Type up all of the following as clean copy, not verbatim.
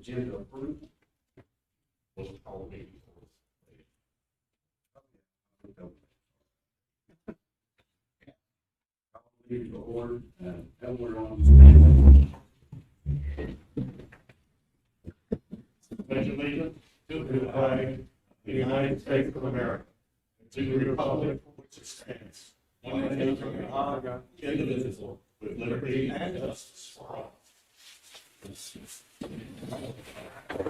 agenda approval. Was called meeting. Leave the order, and we're on. Pledge allegiance to the flag of the United States of America, and to the republic for which it stands, one nation under God, indivisible, with liberty and justice for all.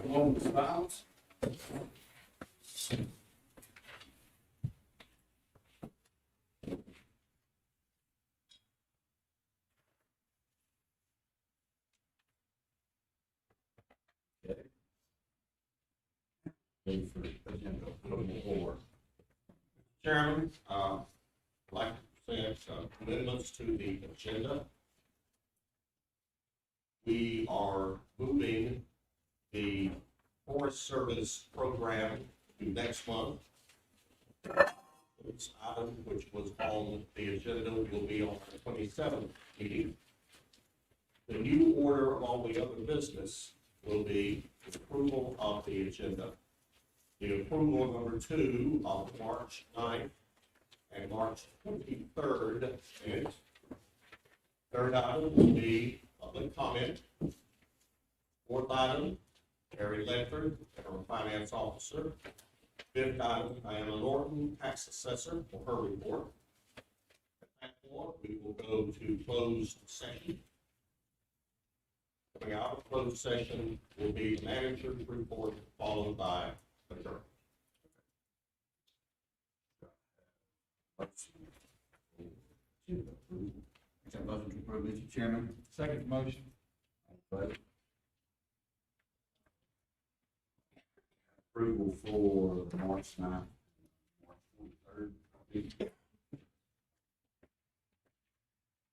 Moment of silence. Okay. Ready for agenda approval or Chairman, I'd like to present amendments to the agenda. We are moving the Forest Service program to next month. This item, which was on the agenda, will be on the 27th meeting. The new order of all the other business will be the approval of the agenda. The approval of number 2 of March 9th and March 23rd minutes. Third item will be public comment. Fourth item, Terry Ledford, our finance officer. Fifth item, Diana Norton, tax assessor, for her report. At that point, we will go to closed session. Coming out of closed session will be manager's report, followed by adjournment. agenda approval. Is that motion to approve, Mr. Chairman? Second motion. Vote. Approval for March 9th, March 23rd.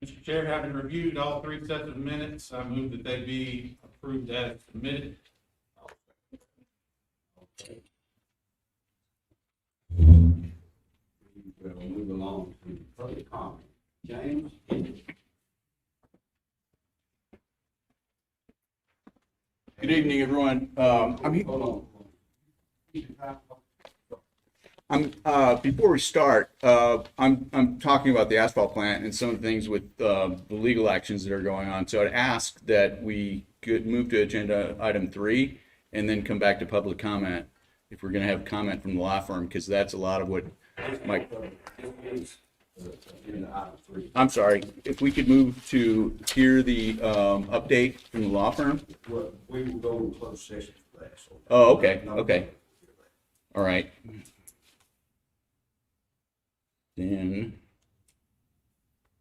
Mr. Chair, having reviewed all 3 sets of minutes, I move that they be approved as submitted. Okay. We'll move along to public comment. James? Good evening, everyone. Hold on. Before we start, I'm talking about the asphalt plant and some of the things with the legal actions that are going on. So I'd ask that we could move to agenda item 3 and then come back to public comment if we're going to have comment from the law firm, because that's a lot of what Mike. I'm sorry. If we could move to hear the update from the law firm. Well, we will go to closed session for that. So Oh, okay. Okay. All right. Then,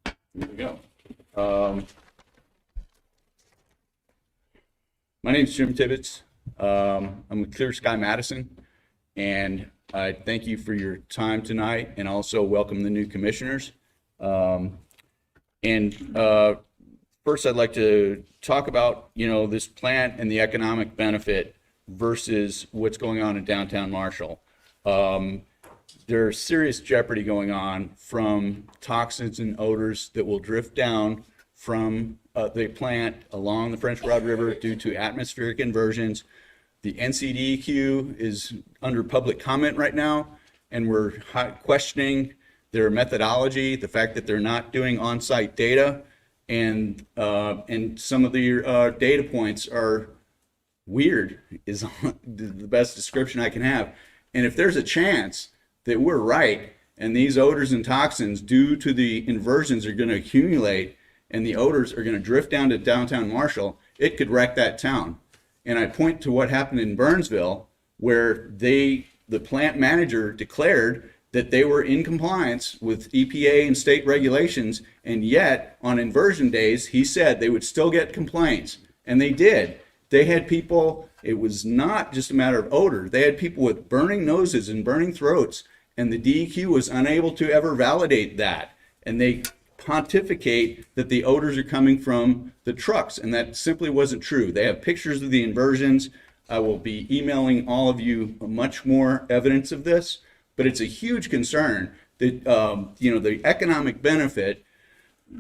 here we go. My name is Jim Tibbetts. I'm with Clear Sky Madison, and I thank you for your time tonight, and also welcome the new commissioners. First, I'd like to talk about, this plant and the economic benefit versus what's going on in downtown Marshall. There's serious jeopardy going on from toxins and odors that will drift down from the plant along the French Broad River due to atmospheric inversions. The NCDEQ is under public comment right now, and we're questioning their methodology, the fact that they're not doing on-site data, and some of the data points are weird, is the best description I can have. And if there's a chance that we're right, and these odors and toxins due to the inversions are going to accumulate, and the odors are going to drift down to downtown Marshall, it could wreck that town. And I point to what happened in Burnsville, where the plant manager declared that they were in compliance with EPA and state regulations, and yet on inversion days, he said they would still get complaints, and they did. They had people, it was not just a matter of odor, they had people with burning noses and burning throats, and the DEQ was unable to ever validate that. And they pontificate that the odors are coming from the trucks, and that simply wasn't true. They have pictures of the inversions. I will be emailing all of you much more evidence of this, but it's a huge concern that the economic benefit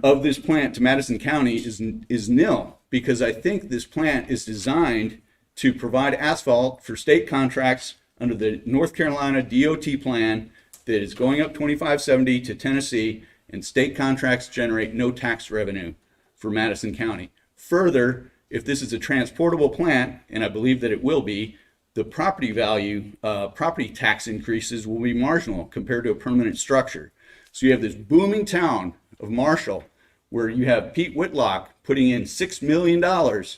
of this plant to Madison County is nil, because I think this plant is designed to provide asphalt for state contracts under the North Carolina DOT plan that is going up 2570 to Tennessee, and state contracts generate no tax revenue for Madison County. Further, if this is a transportable plant, and I believe that it will be, the property value, property tax increases will be marginal compared to a permanent structure. So you have this booming town of Marshall where you have Pete Whitlock putting in $6 million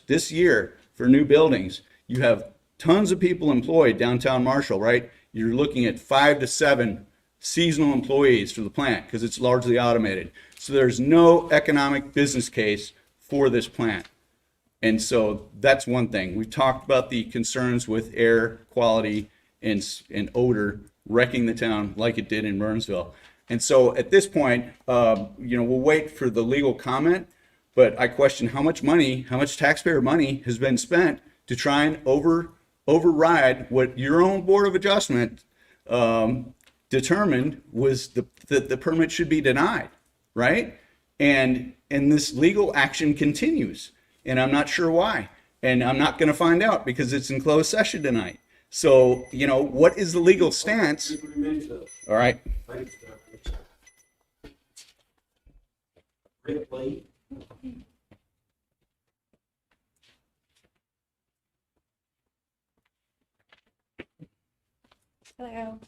this year for new buildings. You have tons of people employed downtown Marshall, right? You're looking at 5 to 7 seasonal employees for the plant because it's largely automated. So there's no economic business case for this plant. And so that's one thing. We've talked about the concerns with air quality and odor wrecking the town like it did in Burnsville. And so at this point, we'll wait for the legal comment, but I question how much money, how much taxpayer money has been spent to try and override what your own Board of Adjustment determined was that the permit should be denied, right? And this legal action continues. And I'm not sure why. And I'm not going to find out because it's in closed session tonight. So, what is the legal stance? All right. Hello.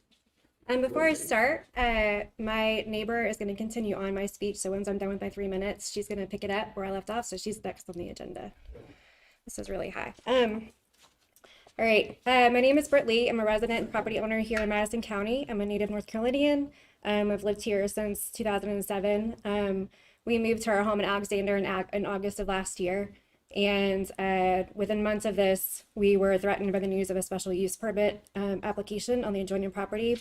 Before I start, my neighbor is going to continue on my speech. So once I'm done with my 3 minutes, she's going to pick it up where I left off. So she's next on the agenda. This is really high. All right. My name is Britt Lee. I'm a resident and property owner here in Madison County. I'm a native North Carolinian. I've lived here since 2007. We moved to our home in Alexander in August of last year. And within months of this, we were threatened by the news of a special use permit application on the adjoining property.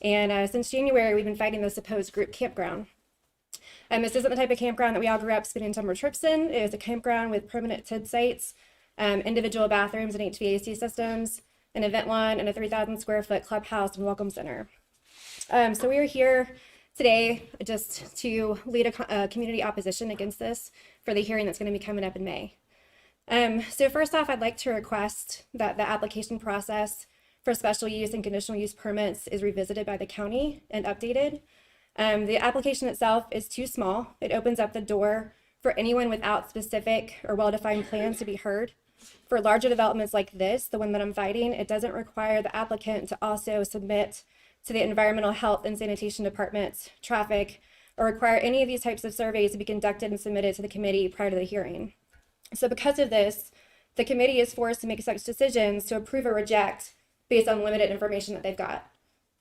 And since January, we've been fighting the supposed group campground. This isn't the type of campground that we all grew up spending summer trips in. It is a campground with permanent TID sites, individual bathrooms and HVAC systems, an event lawn, and a 3,000 square foot clubhouse and welcome center. So we are here today just to lead a community opposition against this for the hearing that's going to be coming up in May. So first off, I'd like to request that the application process for special use and conditional use permits is revisited by the county and updated. The application itself is too small. It opens up the door for anyone without specific or well-defined plans to be heard. For larger developments like this, the one that I'm fighting, it doesn't require the applicant to also submit to the environmental health and sanitation departments, traffic, or require any of these types of surveys to be conducted and submitted to the committee prior to the hearing. So because of this, the committee is forced to make such decisions to approve or reject based on limited information that they've got.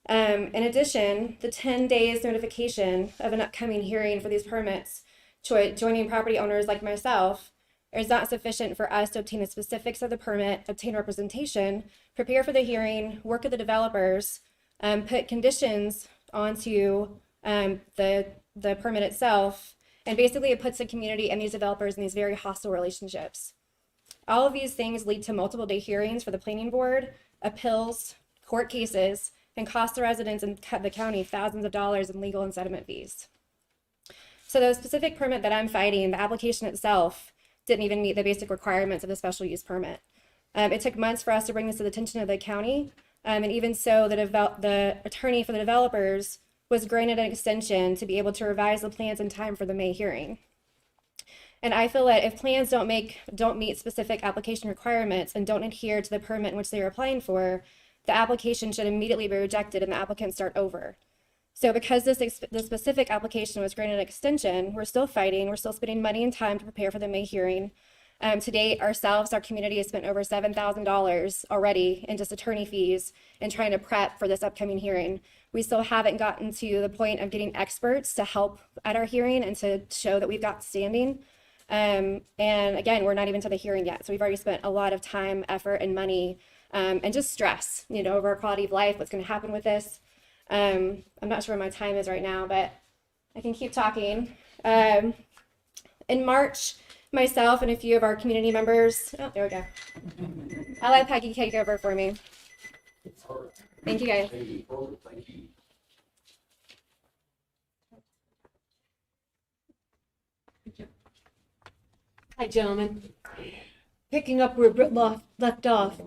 In addition, the 10 days notification of an upcoming hearing for these permits joining property owners like myself is not sufficient for us to obtain the specifics of the permit, obtain representation, prepare for the hearing, work with the developers, put conditions onto the permit itself, and basically it puts the community and these developers in these very hostile relationships. All of these things lead to multiple day hearings for the planning board, appeals, court cases, and cost the residents and the county thousands of dollars in legal and settlement fees. So the specific permit that I'm fighting, the application itself didn't even meet the basic requirements of the special use permit. It took months for us to bring this to the attention of the county, and even so, the attorney for the developers was granted an extension to be able to revise the plans in time for the May hearing. And I feel that if plans don't meet specific application requirements and don't adhere to the permit in which they are applying for, the application should immediately be rejected and the applicant start over. So because the specific application was granted an extension, we're still fighting. We're still spending money and time to prepare for the May hearing. To date, our community has spent over $7,000 already in just attorney fees and trying to prep for this upcoming hearing. We still haven't gotten to the point of getting experts to help at our hearing and to show that we've got standing. And again, we're not even to the hearing yet. So we've already spent a lot of time, effort, and money, and just stress, over our quality of life, what's going to happen with this. I'm not sure what my time is right now, but I can keep talking. In March, myself and a few of our community members, there we go. I'll let Peggy take over for me. Thank you guys. Hi, gentlemen. picking up where Britt left off,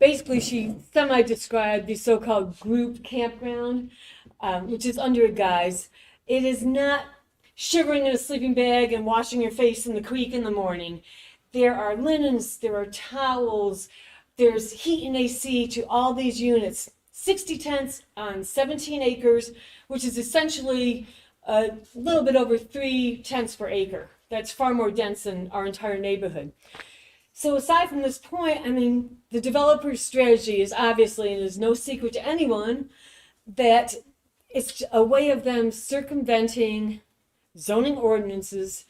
basically she semi-described the so-called group campground, which is under a guise. It is not shivering in a sleeping bag and washing your face in the creek in the morning. There are linens, there are towels, there's heat and AC to all these units. 60 tents on 17 acres, which is essentially a little bit over 3 tents per acre. That's far more dense than our entire neighborhood. So aside from this point, I mean, the developer's strategy is obviously, and is no secret to anyone, that it's a way of them circumventing zoning ordinances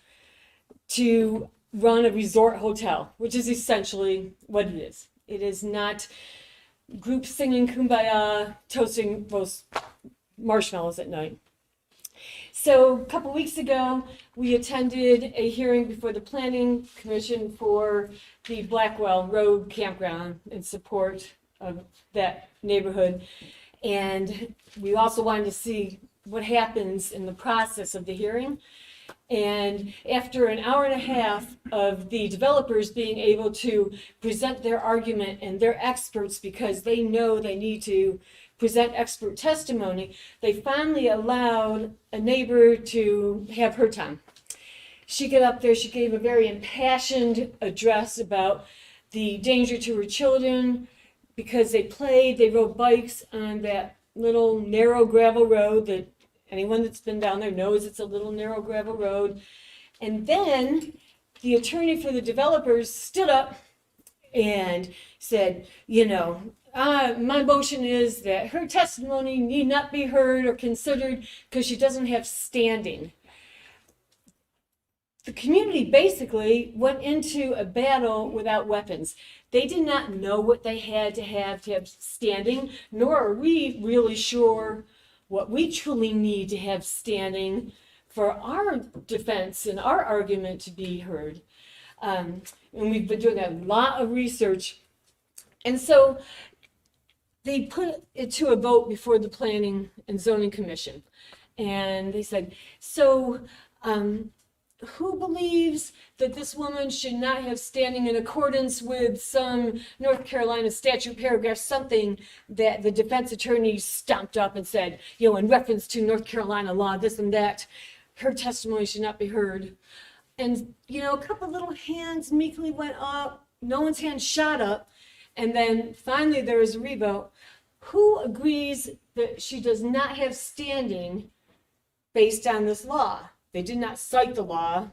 to run a resort hotel, which is essentially what it is. It is not groups singing Kumbaya, toasting roast marshmallows at night. So a couple weeks ago, we attended a hearing before the Planning Commission for the Blackwell Road Campground in support of that neighborhood. And we also wanted to see what happens in the process of the hearing. And after an hour and a half of the developers being able to present their argument and their experts, because they know they need to present expert testimony, they finally allowed a neighbor to have her time. She got up there, she gave a very impassioned address about the danger to her children because they rode bikes on that little narrow gravel road that anyone that's been down there knows it's a little narrow gravel road. And then the attorney for the developers stood up and said, my motion is that her testimony need not be heard or considered because she doesn't have standing. The community basically went into a battle without weapons. They did not know what they had to have standing, nor are we really sure what we truly need to have standing for our defense and our argument to be heard. And we've been doing a lot of research. And so they put it to a vote before the Planning and Zoning Commission. And they said, so who believes that this woman should not have standing in accordance with some North Carolina statute paragraph, something that the defense attorney stomped up and said, in reference to North Carolina law, this and that, her testimony should not be heard. And, a couple little hands meekly went up, no one's hand shot up, and then finally there was a revote. Who agrees that she does not have standing based on this law? They did not cite the law.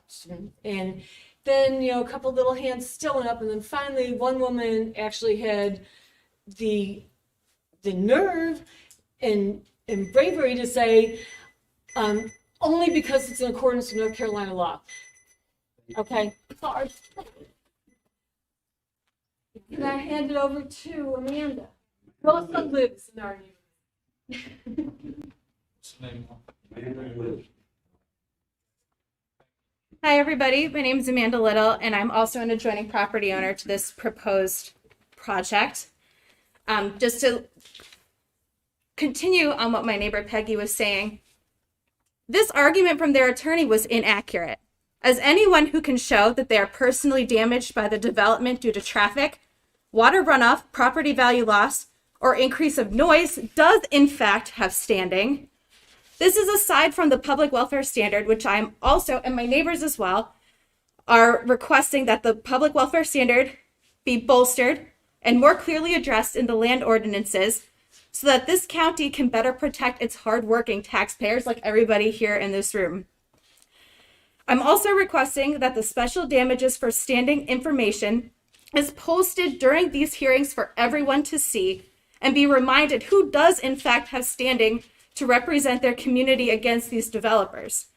And then, a couple little hands still went up. And then finally, one woman actually had the nerve and bravery to say, only because it's in accordance with North Carolina law. Okay. Sorry. And I hand it over to Amanda, who also lives in our neighborhood. What's the name? Hi, everybody. My name is Amanda Little, and I'm also an adjoining property owner to this proposed project. Just to continue on what my neighbor Peggy was saying, this argument from their attorney was inaccurate. As anyone who can show that they are personally damaged by the development due to traffic, water runoff, property value loss, or increase of noise does in fact have standing. This is aside from the public welfare standard, which I'm also, and my neighbors as well, are requesting that the public welfare standard be bolstered and more clearly addressed in the land ordinances so that this county can better protect its hardworking taxpayers like everybody here in this room. I'm also requesting that the special damages for standing information is posted during these hearings for everyone to see and be reminded who does in fact have standing to represent their community against these developers.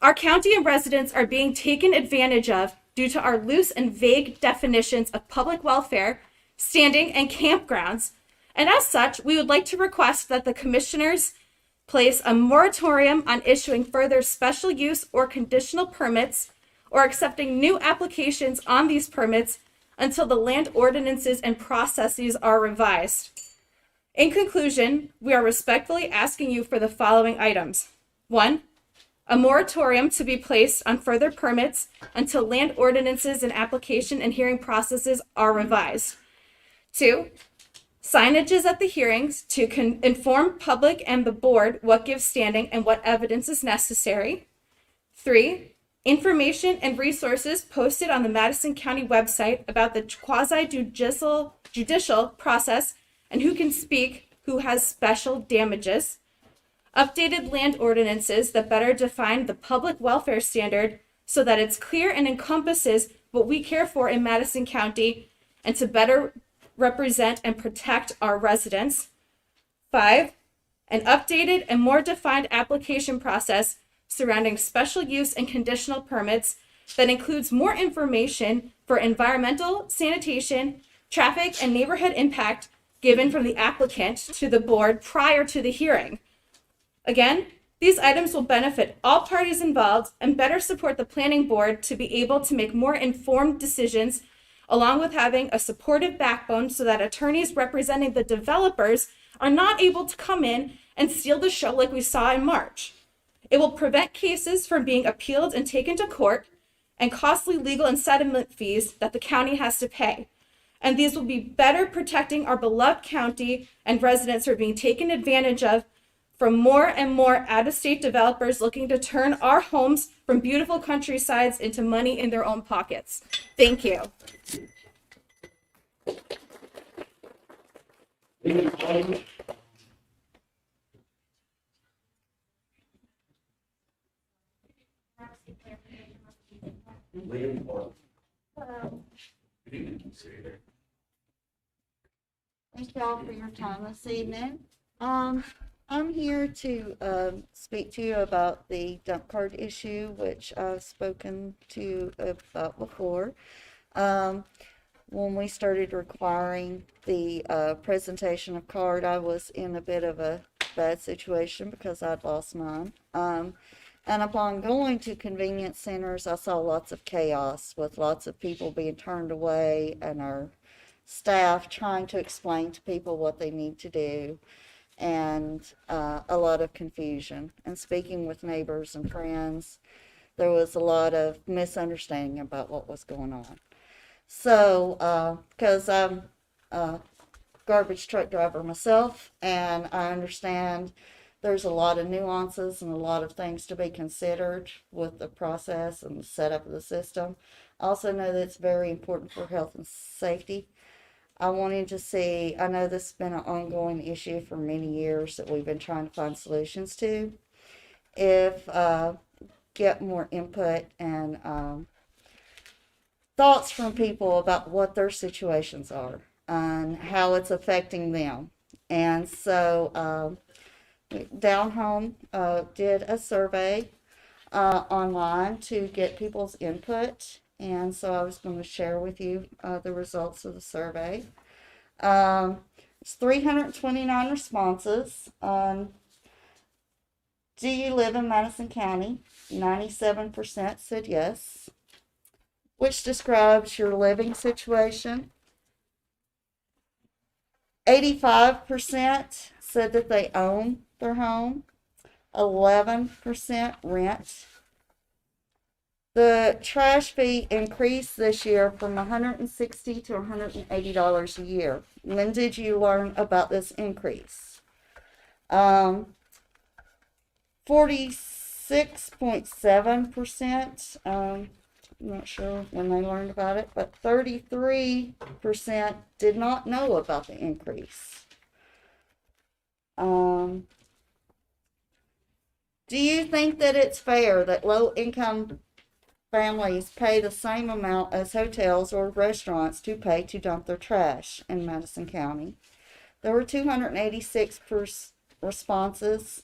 Our county and residents are being taken advantage of due to our loose and vague definitions of public welfare, standing, and campgrounds. And as such, we would like to request that the commissioners place a moratorium on issuing further special use or conditional permits or accepting new applications on these permits until the land ordinances and processes are revised. In conclusion, we are respectfully asking you for the following items. 1, A moratorium to be placed on further permits until land ordinances and application and hearing processes are revised. 2, signages at the hearings to inform public and the board what gives standing and what evidence is necessary. 3, information and resources posted on the Madison County website about the quasi-judicial process and who can speak, who has special damages. Updated land ordinances that better define the public welfare standard so that it's clear and encompasses what we care for in Madison County and to better represent and protect our residents. 5, an updated and more defined application process surrounding special use and conditional permits that includes more information for environmental, sanitation, traffic, and neighborhood impact given from the applicant to the board prior to the hearing. Again, these items will benefit all parties involved and better support the planning board to be able to make more informed decisions, along with having a supportive backbone so that attorneys representing the developers are not able to come in and steal the show like we saw in March. It will prevent cases from being appealed and taken to court and costly legal and settlement fees that the county has to pay. And these will be better protecting our beloved county and residents who are being taken advantage of from more and more out-of-state developers looking to turn our homes from beautiful countrysides into money in their own pockets. Thank you. Thank y'all for your time this evening. I'm here to speak to you about the dump card issue, which I've spoken to you about before. When we started requiring the presentation of card, I was in a bit of a bad situation because I'd lost mine. And upon going to convenience centers, I saw lots of chaos with lots of people being turned away and our staff trying to explain to people what they need to do, and a lot of confusion. And speaking with neighbors and friends, there was a lot of misunderstanding about what was going on. So, because I'm a garbage truck driver myself, and I understand there's a lot of nuances and a lot of things to be considered with the process and the setup of the system. I also know that it's very important for health and safety. I wanted to see, I know this has been an ongoing issue for many years that we've been trying to find solutions to. If get more input and thoughts from people about what their situations are and how it's affecting them. And so Down Home did a survey online to get people's input, and so I was going to share with you the results of the survey. It's 329 responses. Do you live in Madison County? 97% said yes, which describes your living situation. 85% said that they own their home. 11% rent. The trash fee increased this year from $160 to $180 a year. When did you learn about this increase? 46.7%. I'm not sure when they learned about it, but 33% did not know about the increase. Do you think that it's fair that low-income families pay the same amount as hotels or restaurants to pay to dump their trash in Madison County? There were 286 responses.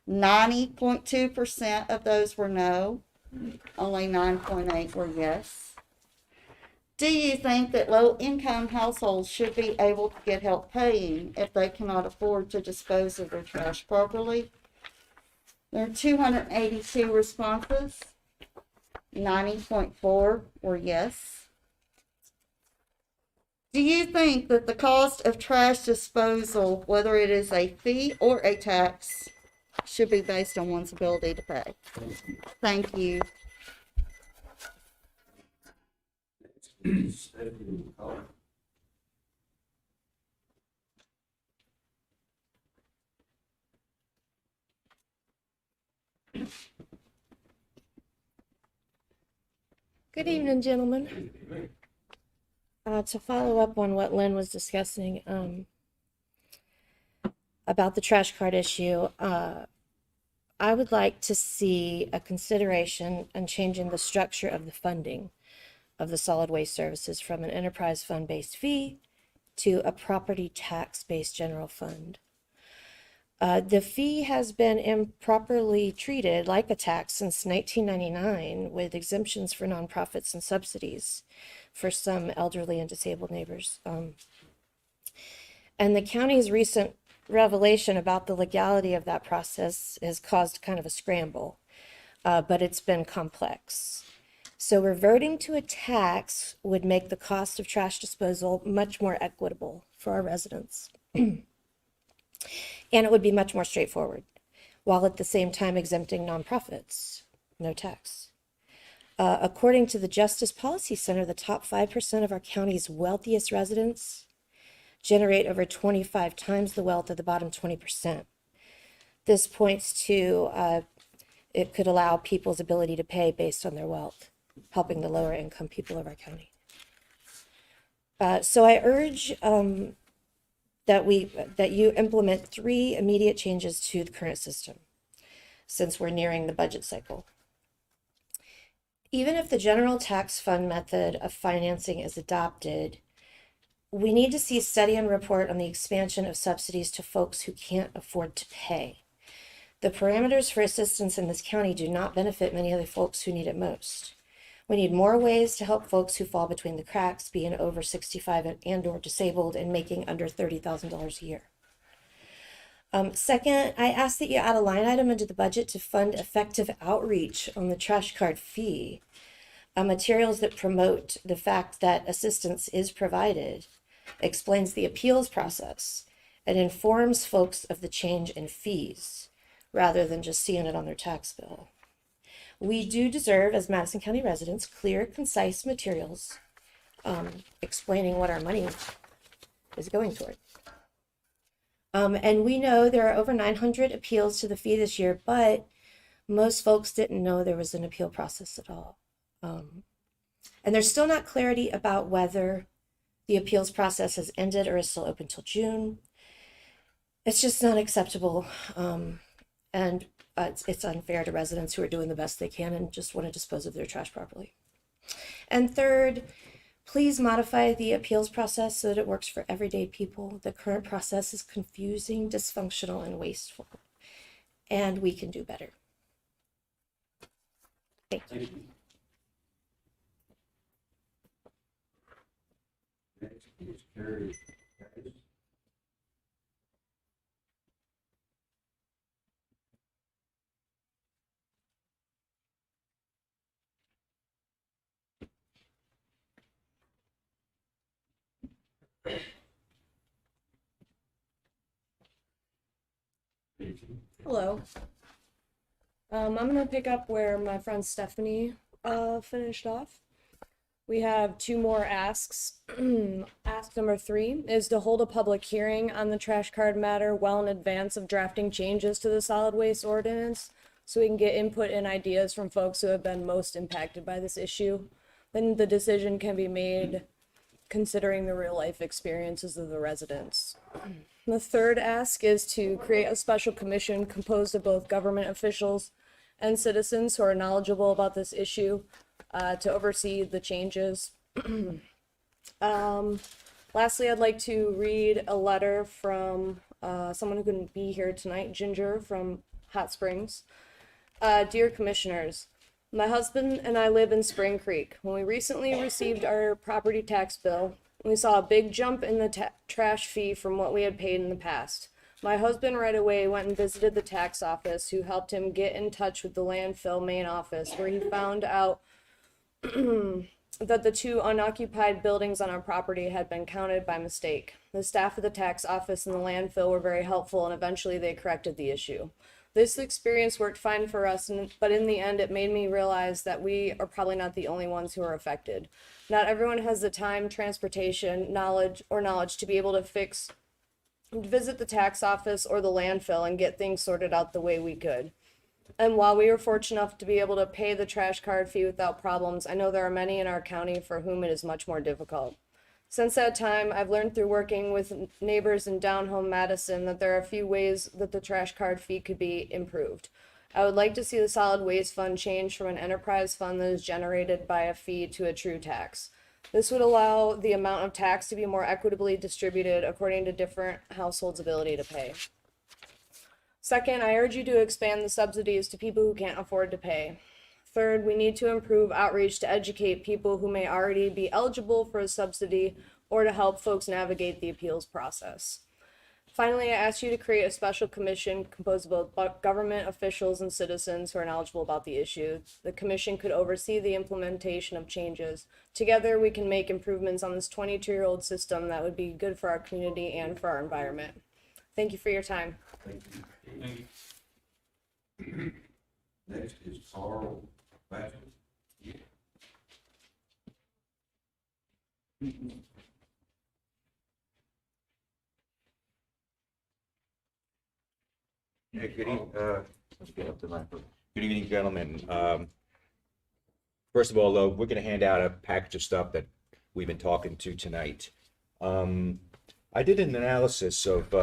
90.2% of those were no. Only 9.8 were yes. Do you think that low-income households should be able to get help paying if they cannot afford to dispose of their trash properly? There are 282 responses. 90.4 were yes. Do you think that the cost of trash disposal, whether it is a fee or a tax, should be based on one's ability to pay. Thank you. Stephanie, call. Good evening, gentlemen. To follow up on what Lynn was discussing about the trash card issue, I would like to see a consideration on changing the structure of the funding of the solid waste services from an enterprise fund-based fee to a property tax-based general fund. The fee has been improperly treated like a tax since 1999, with exemptions for nonprofits and subsidies for some elderly and disabled neighbors. And the county's recent revelation about the legality of that process has caused kind of a scramble, but it's been complex. So reverting to a tax would make the cost of trash disposal much more equitable for our residents. And it would be much more straightforward, while at the same time exempting nonprofits, no tax. According to the Justice Policy Center, the top 5% of our county's wealthiest residents generate over 25 times the wealth of the bottom 20%. This points to it could allow people's ability to pay based on their wealth, helping the lower income people of our county. So I urge that you implement 3 immediate changes to the current system, since we're nearing the budget cycle. Even if the general tax fund method of financing is adopted, we need to see study and report on the expansion of subsidies to folks who can't afford to pay. The parameters for assistance in this county do not benefit many of the folks who need it most. We need more ways to help folks who fall between the cracks, being over 65 and or disabled and making under $30,000 a year. Second, I ask that you add a line item into the budget to fund effective outreach on the trash card fee, materials that promote the fact that assistance is provided, explains the appeals process, and informs folks of the change in fees, rather than just seeing it on their tax bill. We do deserve, as Madison County residents, clear, concise materials explaining what our money is going toward. And we know there are over 900 appeals to the fee this year, but most folks didn't know there was an appeal process at all. And there's still not clarity about whether the appeals process has ended or is still open till June. It's just not acceptable. And it's unfair to residents who are doing the best they can and just want to dispose of their trash properly. And third, please modify the appeals process so that it works for everyday people. The current process is confusing, dysfunctional, and wasteful, and we can do better. Thank you. Thank you. Next is Carrie. Hello. I'm gonna pick up where my friend Stephanie finished off. We have 2 more asks. Ask number 3 is to hold a public hearing on the trash card matter well in advance of drafting changes to the solid waste ordinance, so we can get input and ideas from folks who have been most impacted by this issue. Then the decision can be made considering the real life experiences of the residents. The third ask is to create a special commission composed of both government officials and citizens who are knowledgeable about this issue to oversee the changes. Lastly, I'd like to read a letter from someone who couldn't be here tonight, Ginger from Hot Springs. Dear Commissioners, my husband and I live in Spring Creek. When we recently received our property tax bill, we saw a big jump in the trash fee from what we had paid in the past. My husband right away went and visited the tax office, who helped him get in touch with the landfill main office, where he found out that the 2 unoccupied buildings on our property had been counted by mistake. The staff of the tax office and the landfill were very helpful, and eventually they corrected the issue. This experience worked fine for us, but in the end, it made me realize that we are probably not the only ones who are affected. Not everyone has the time, transportation, knowledge to be able to visit the tax office or the landfill and get things sorted out the way we could. And while we were fortunate enough to be able to pay the trash card fee without problems, I know there are many in our county for whom it is much more difficult. Since that time, I've learned through working with neighbors in down home Madison that there are a few ways that the trash card fee could be improved. I would like to see the solid waste fund change from an enterprise fund that is generated by a fee to a true tax. This would allow the amount of tax to be more equitably distributed according to different households' ability to pay. Second, I urge you to expand the subsidies to people who can't afford to pay. Third, we need to improve outreach to educate people who may already be eligible for a subsidy or to help folks navigate the appeals process. Finally, I ask you to create a special commission composed of both government officials and citizens who are knowledgeable about the issue. The commission could oversee the implementation of changes. Together, we can make improvements on this 22-year-old system that would be good for our community and for our environment. Thank you for your time. Thank you. Thank you. Next is Carl Madison. Hey, let's get up to my, good evening, gentlemen. First of all, though, we're gonna hand out a package of stuff that we've been talking to tonight. I did an analysis of,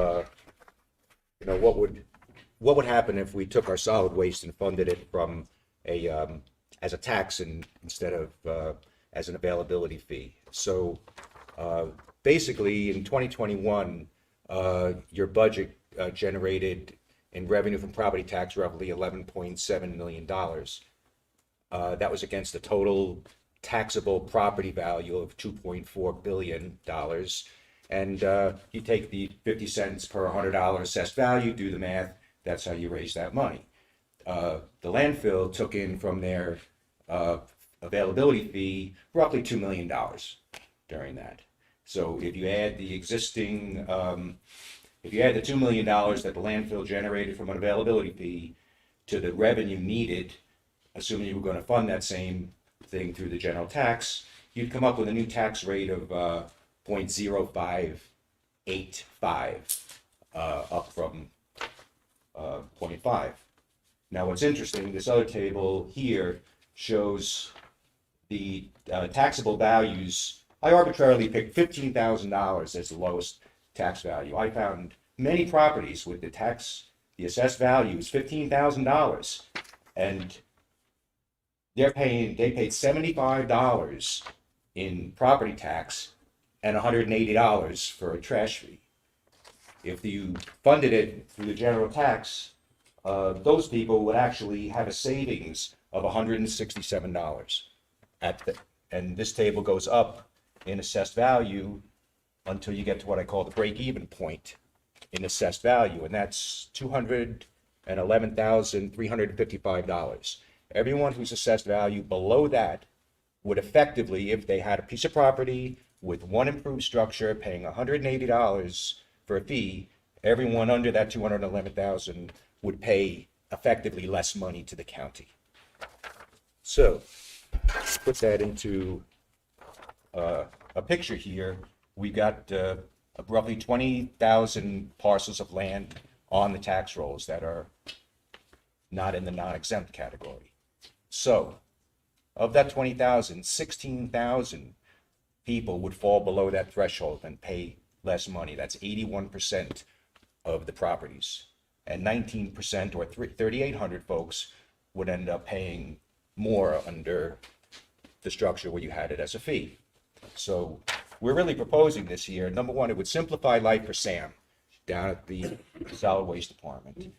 what would happen if we took our solid waste and funded it from as a tax instead of as an availability fee. So basically, in 2021, your budget generated in revenue from property tax roughly $11.7 million. That was against a total taxable property value of $2.4 billion. And you take the 50 cents per $100 assessed value, do the math, that's how you raise that money. The landfill took in from their availability fee roughly $2 million during that. So if you add the existing, if you add the $2 million that the landfill generated from an availability fee to the revenue needed, assuming you were going to fund that same thing through the general tax, you'd come up with a new tax rate of 0.0585, up from 0.5. Now, what's interesting, this other table here shows the taxable values. I arbitrarily picked $15,000 as the lowest tax value. I found many properties with the assessed value is $15,000, and they paid $75 in property tax and $180 for a trash fee. If you funded it through the general tax, those people would actually have a savings of $167 and this table goes up in assessed value until you get to what I call the break-even point in assessed value, and that's $211,355. Everyone who's assessed value below that would effectively, if they had a piece of property with one improved structure paying $180 for a fee, everyone under that $211,000 would pay effectively less money to the county. So, put that into a picture here. We got roughly 20,000 parcels of land on the tax rolls that are not in the non-exempt category. So, of that 20,000, 16,000 people would fall below that threshold and pay less money. That's 81% of the properties. And 19% or 3,800 folks would end up paying more under the structure where you had it as a fee. So we're really proposing this year. Number one, it would simplify life for Sam down at the solid waste department.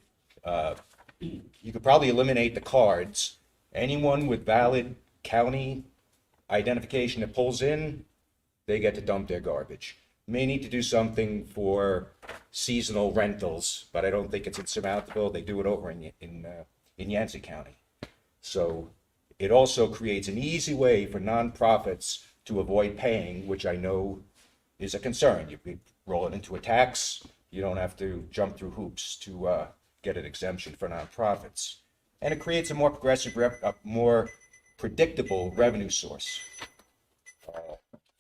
You could probably eliminate the cards. Anyone with valid county identification that pulls in, they get to dump their garbage. May need to do something for seasonal rentals, but I don't think it's insurmountable. They do it over in Yancey County. So it also creates an easy way for nonprofits to avoid paying, which I know is a concern. You roll it into a tax, you don't have to jump through hoops to get an exemption for nonprofits. And it creates a more progressive, a more predictable revenue source for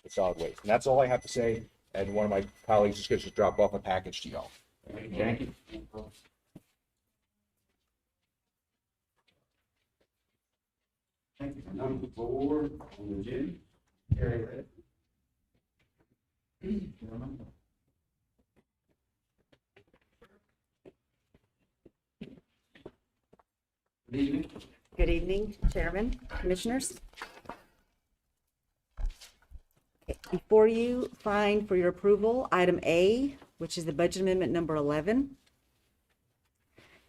solid waste. And that's all I have to say. And one of my colleagues is going to just drop off a package to y'all. Thank you. Thank you. Number 4 on the agenda. Carry that. Good evening. Good evening, Chairman, Commissioners. Okay, before you find for your approval, item A, which is the budget amendment number 11.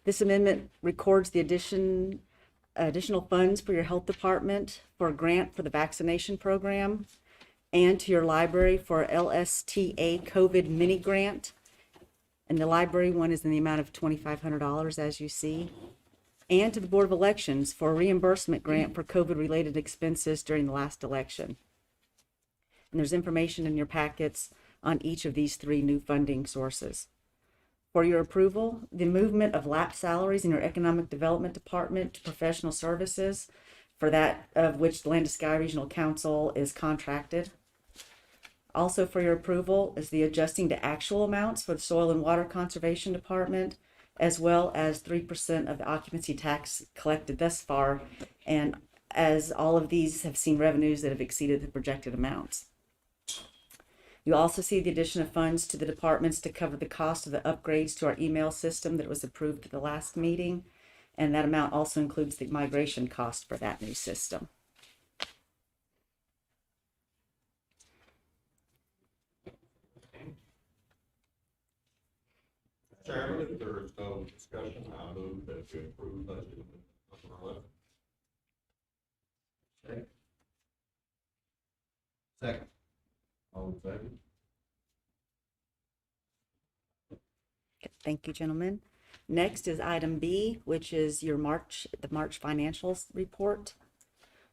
This amendment records the additional funds for your health department for a grant for the vaccination program and to your library for LSTA COVID mini grant. And the library one is in the amount of $2,500, as you see. And to the Board of Elections for a reimbursement grant for COVID-related expenses during the last election. And there's information in your packets on each of these 3 new funding sources. For your approval, the movement of lapsed salaries in your Economic Development Department to professional services, for that of which the Land to Sky Regional Council is contracted. Also for your approval is the adjusting to actual amounts for the Soil and Water Conservation Department, as well as 3% of the occupancy tax collected thus far, and as all of these have seen revenues that have exceeded the projected amounts. You also see the addition of funds to the departments to cover the cost of the upgrades to our email system that was approved at the last meeting, and that amount also includes the migration cost for that new system. Chairman, if there is no discussion, I move that we approve budget amendment number 11. Second. All in favor? Okay, thank you, gentlemen. Next is item B, which is your the March financials report.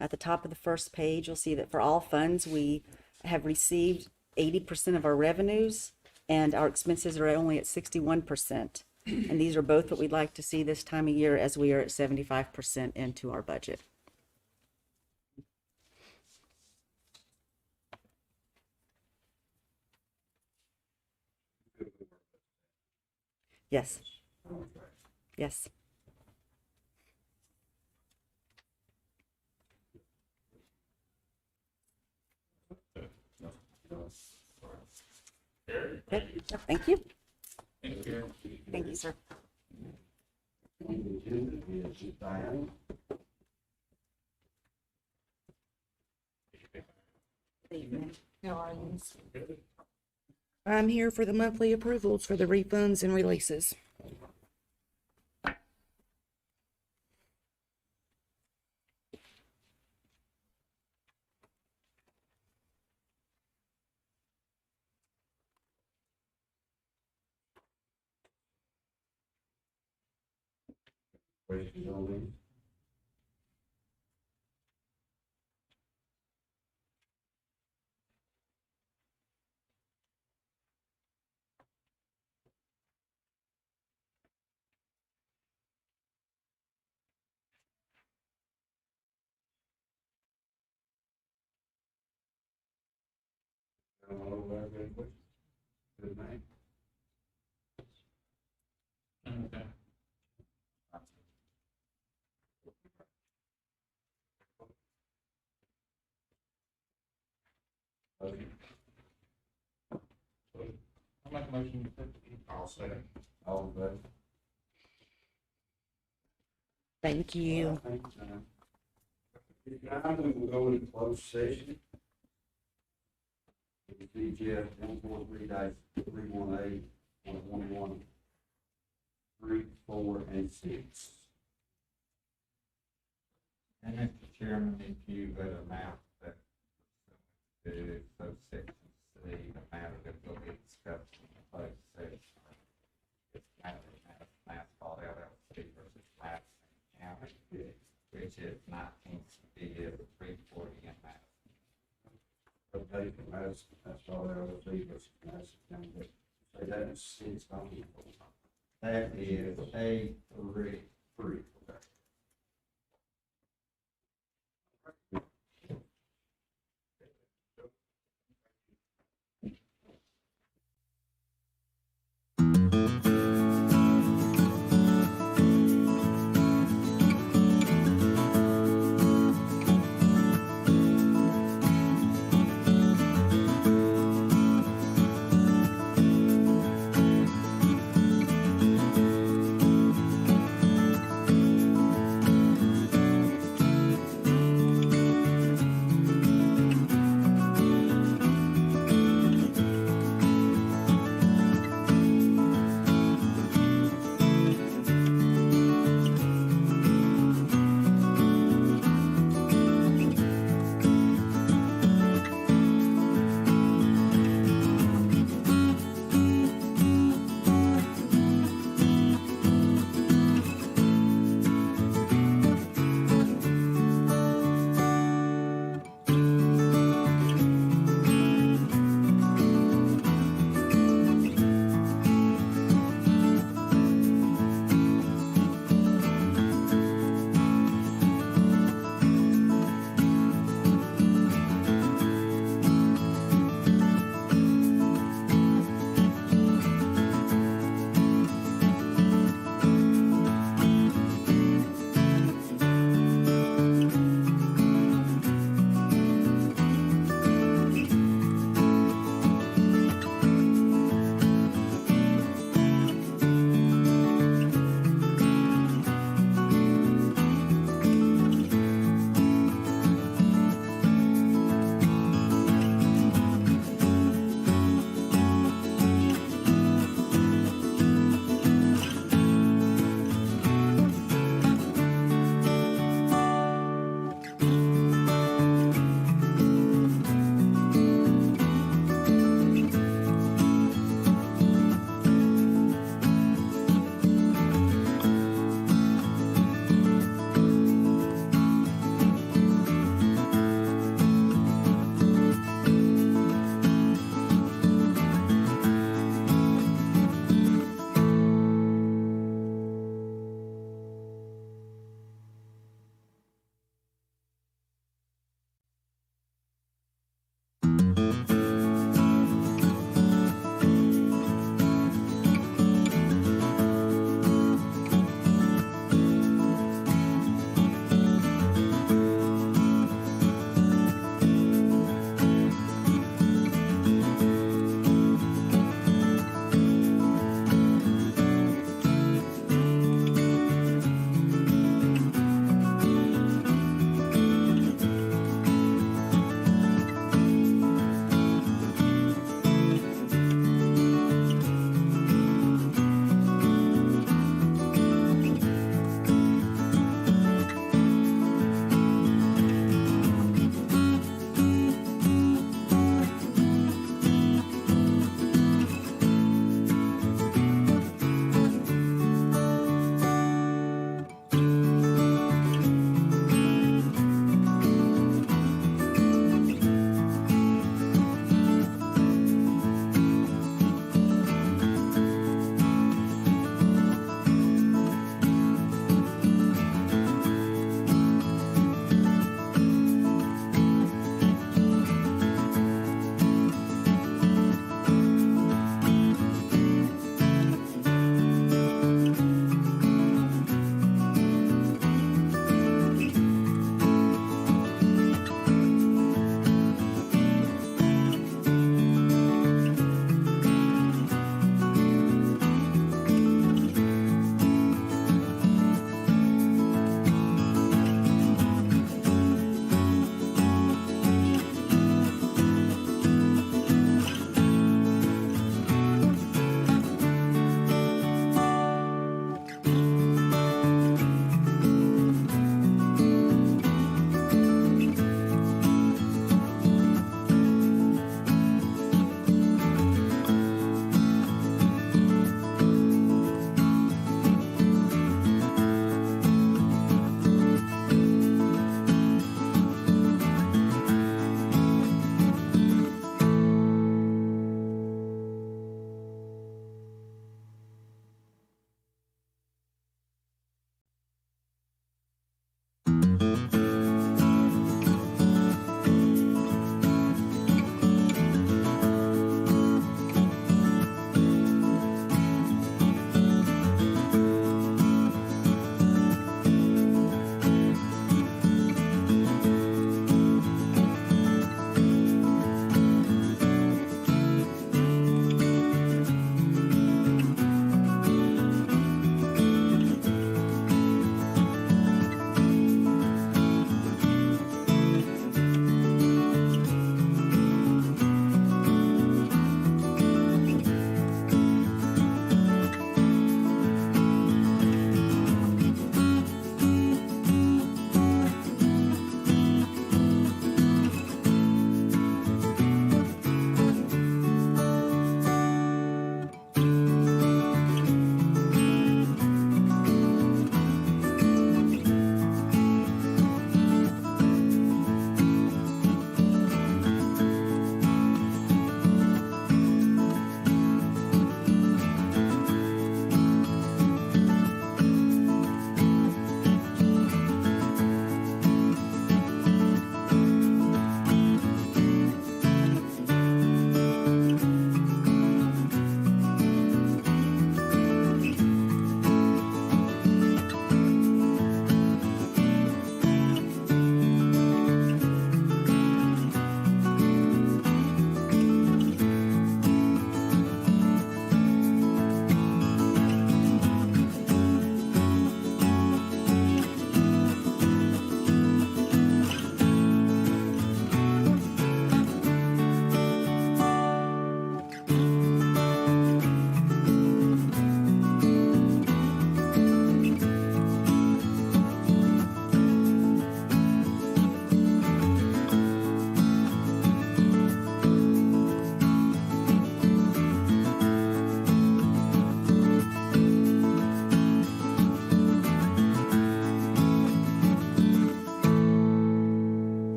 At the top of the first page, you'll see that for all funds, we have received 80% of our revenues, and our expenses are only at 61%. And these are both what we'd like to see this time of year, as we are at 75% into our budget. Yes. Yes. Okay. Thank you. Thank you. Thank you, sir. On the agenda is Diane. I'm here for the monthly approvals for the refunds and releases. Questions on these? Good night. Okay. Okay. I'll make a motion. I'll second. All in favor? Thank you. Thank you, Sam. Now we will go into closed session. CGF 143-318, 111, 3, 4, and 6. And Mr. Chairman, if you would amount that to subsection C, the matter that will be discussed in the closed session. It's Madison, Asphalt LLC versus Madison County, which is 19 CDL 340 in Madison. Okay, that's all there was. Say that is 6. That is A3.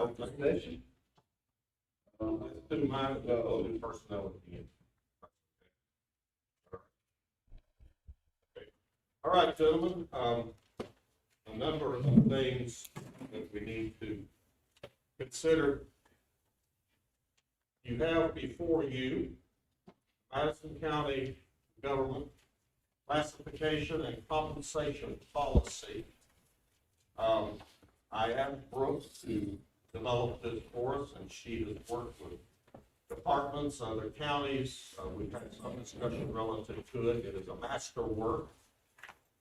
Open session. Let's do mine, we'll do personnel at the end. All right, gentlemen, a number of things that we need to consider. You have before you Madison County Government Classification and Compensation Policy. I have Brooke to develop this for us, and she has worked with departments, other counties. We've had some discussion relative to it. It is a master work.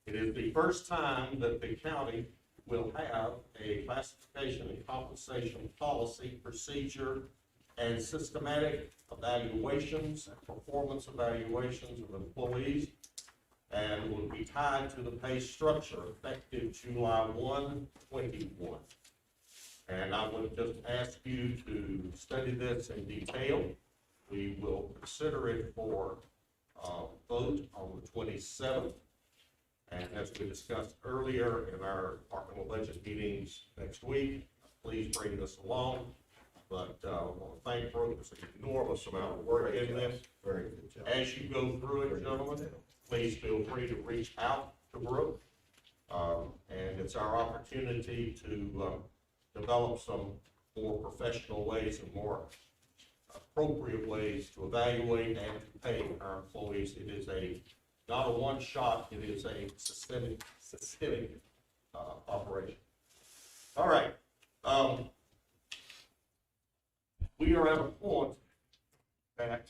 It is the first time that the county will have a classification and compensation policy, procedure, and systematic evaluations and performance evaluations of employees, and will be tied to the pay structure effective July 1, 21. And I would just ask you to study this in detail. We will consider it for vote on the 27th. And as we discussed earlier in our departmental budget meetings next week, please bring this along. But I want to thank Brooke. There's an enormous amount of work in this. Very good job. As you go through it, gentlemen, please feel free to reach out to Brooke. And it's our opportunity to develop some more professional ways and more appropriate ways to evaluate and to pay our employees. It is not a one shot, it is a systemic operation. All right. We are at a point that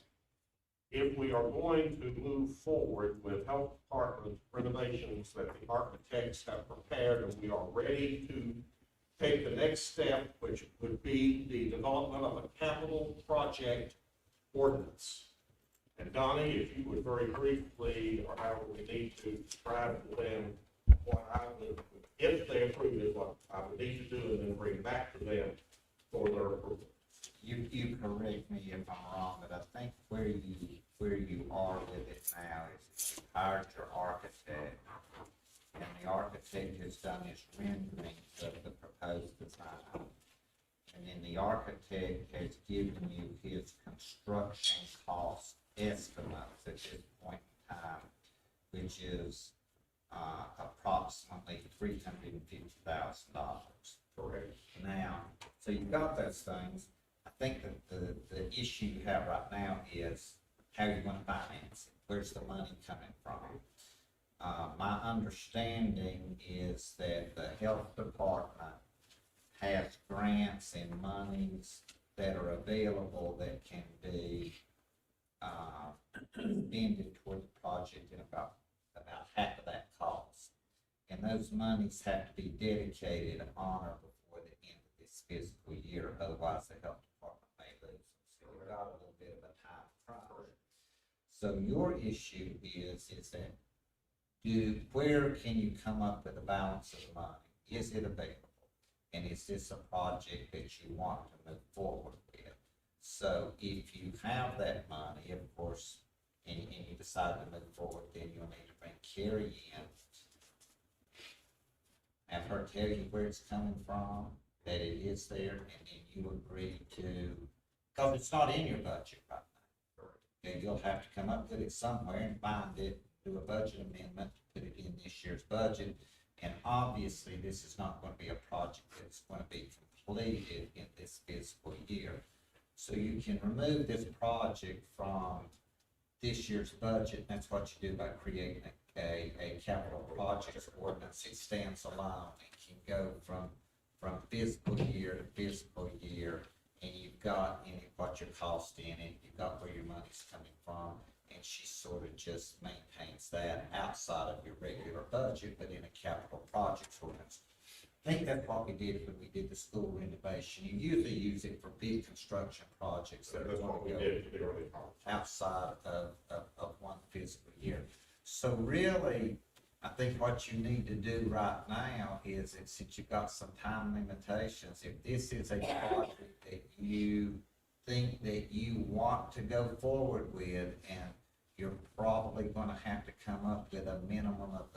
if we are going to move forward with health department renovations that the architects have prepared, and we are ready to take the next step, which would be the development of a capital project ordinance. And Donnie, if you would very briefly, or however we need to describe to them what I would, if they approve it, what I would need to do, and then bring it back to them for their approval. You correct me if I'm wrong, but I think where you are with it now is you hired your architect, and the architect has done his renderings of the proposed design. And then the architect has given you his construction cost estimates at this point in time, which is approximately $350,000. Correct. Now, so you've got those things. I think that the issue you have right now is how you're going to finance it. Where's the money coming from? My understanding is that the health department has grants and monies that are available that can be expended toward the project in about half of that cost. And those monies have to be dedicated on or before the end of this fiscal year, otherwise the health department may lose them. So we've got a little bit of a time crunch. So your issue is that where can you come up with a balance of the money? Is it available? And is this a project that you want to move forward with? So if you have that money, of course, and you decide to move forward, then you'll need to bring Carrie in, have her tell you where it's coming from, that it is there, and then you agree to, because it's not in your budget right now. Then you'll have to come up with it somewhere and find it, do a budget amendment, put it in this year's budget. And obviously, this is not going to be a project that's going to be completed in this fiscal year. So you can remove this project from this year's budget. That's what you do by creating a capital projects ordinance. It stands alone. It can go from fiscal year to fiscal year, and you've got what your cost in it. You've got where your money's coming from. And she sort of just maintains that outside of your regular budget, but in a capital projects ordinance. I think that's what we did when we did the school renovation. You usually use it for big construction projects that are going to go outside of one fiscal year. So really, I think what you need to do right now is, since you've got some time limitations, if this is a project that you think that you want to go forward with, and you're probably going to have to come up with a minimum of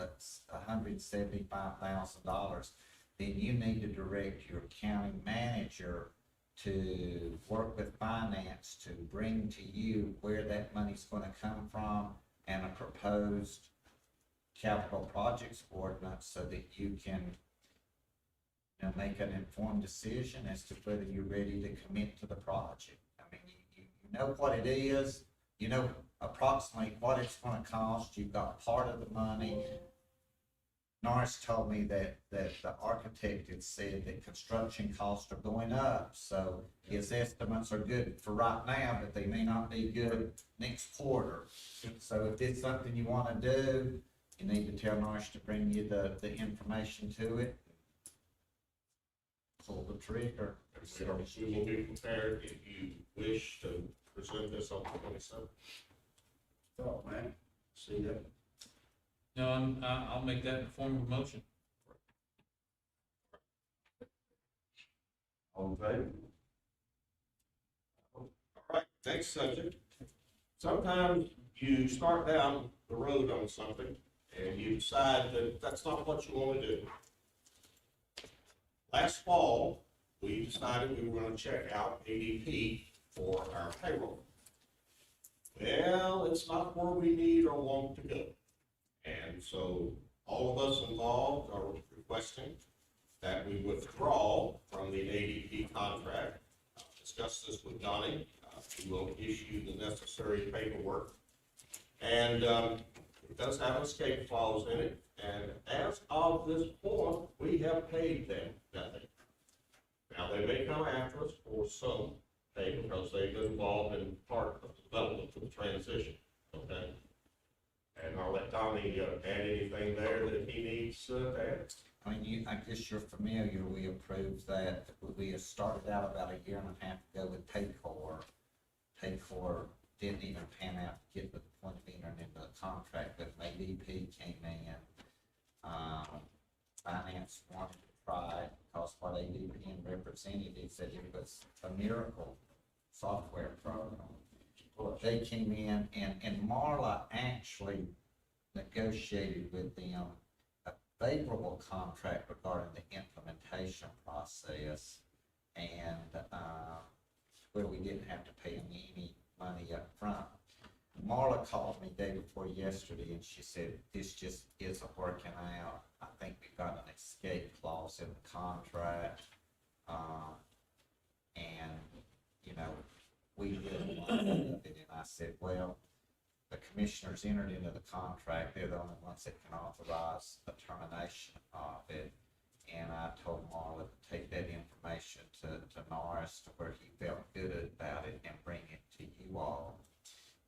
$175,000. then you need to direct your county manager to work with finance to bring to you where that money's gonna come from and a proposed capital projects ordinance so that you can, you know, make an informed decision as to whether you're ready to commit to the project. I mean, you know what it is, you know approximately what it's gonna cost, you've got part of the money. Norris told me that the architect had said that construction costs are going up, so his estimates are good for right now, but they may not be good next quarter. So if it's something you wanna do, you need to tell Norris to bring you the information to it. Pull the trigger. We will be prepared if you wish to present this on the 27th. Oh, man, see that? No, I'll make that in the form of a motion. All in favor? All right, next subject. Sometimes you start down the road on something and you decide that that's not what you want to do. Last fall, we decided we were going to check out ADP for our payroll. Well, it's not where we need or want to go. And so all of us involved are requesting that we withdraw from the ADP contract. Discuss this with Donnie. He will issue the necessary paperwork. And it does have an escape clause in it. And as of this point, we have paid them nothing. Now, they may come after us for some pay because they've been involved in part of the development of the transition. Okay? And I'll let Donnie add anything there that he needs to add. I mean, I guess you're familiar, we approved that, we had started out about a year and a half ago with Paycor. Paycor didn't even pan out to get to the point of entering into the contract, but ADP came in. Finance wanted to try, because what ADP and representatives said it was a miracle software program. Well, they came in and Marla actually negotiated with them a favorable contract regarding the implementation process, and where we didn't have to pay them any money up front. Marla called me day before yesterday and she said, this just isn't working out. I think we've got an escape clause in the contract. And, you know, we really wanted it. And I said, well, the commissioners entered into the contract. They're the only ones that can authorize the termination of it. And I told Marla to take that information to Norris to where he felt good about it and bring it to you all.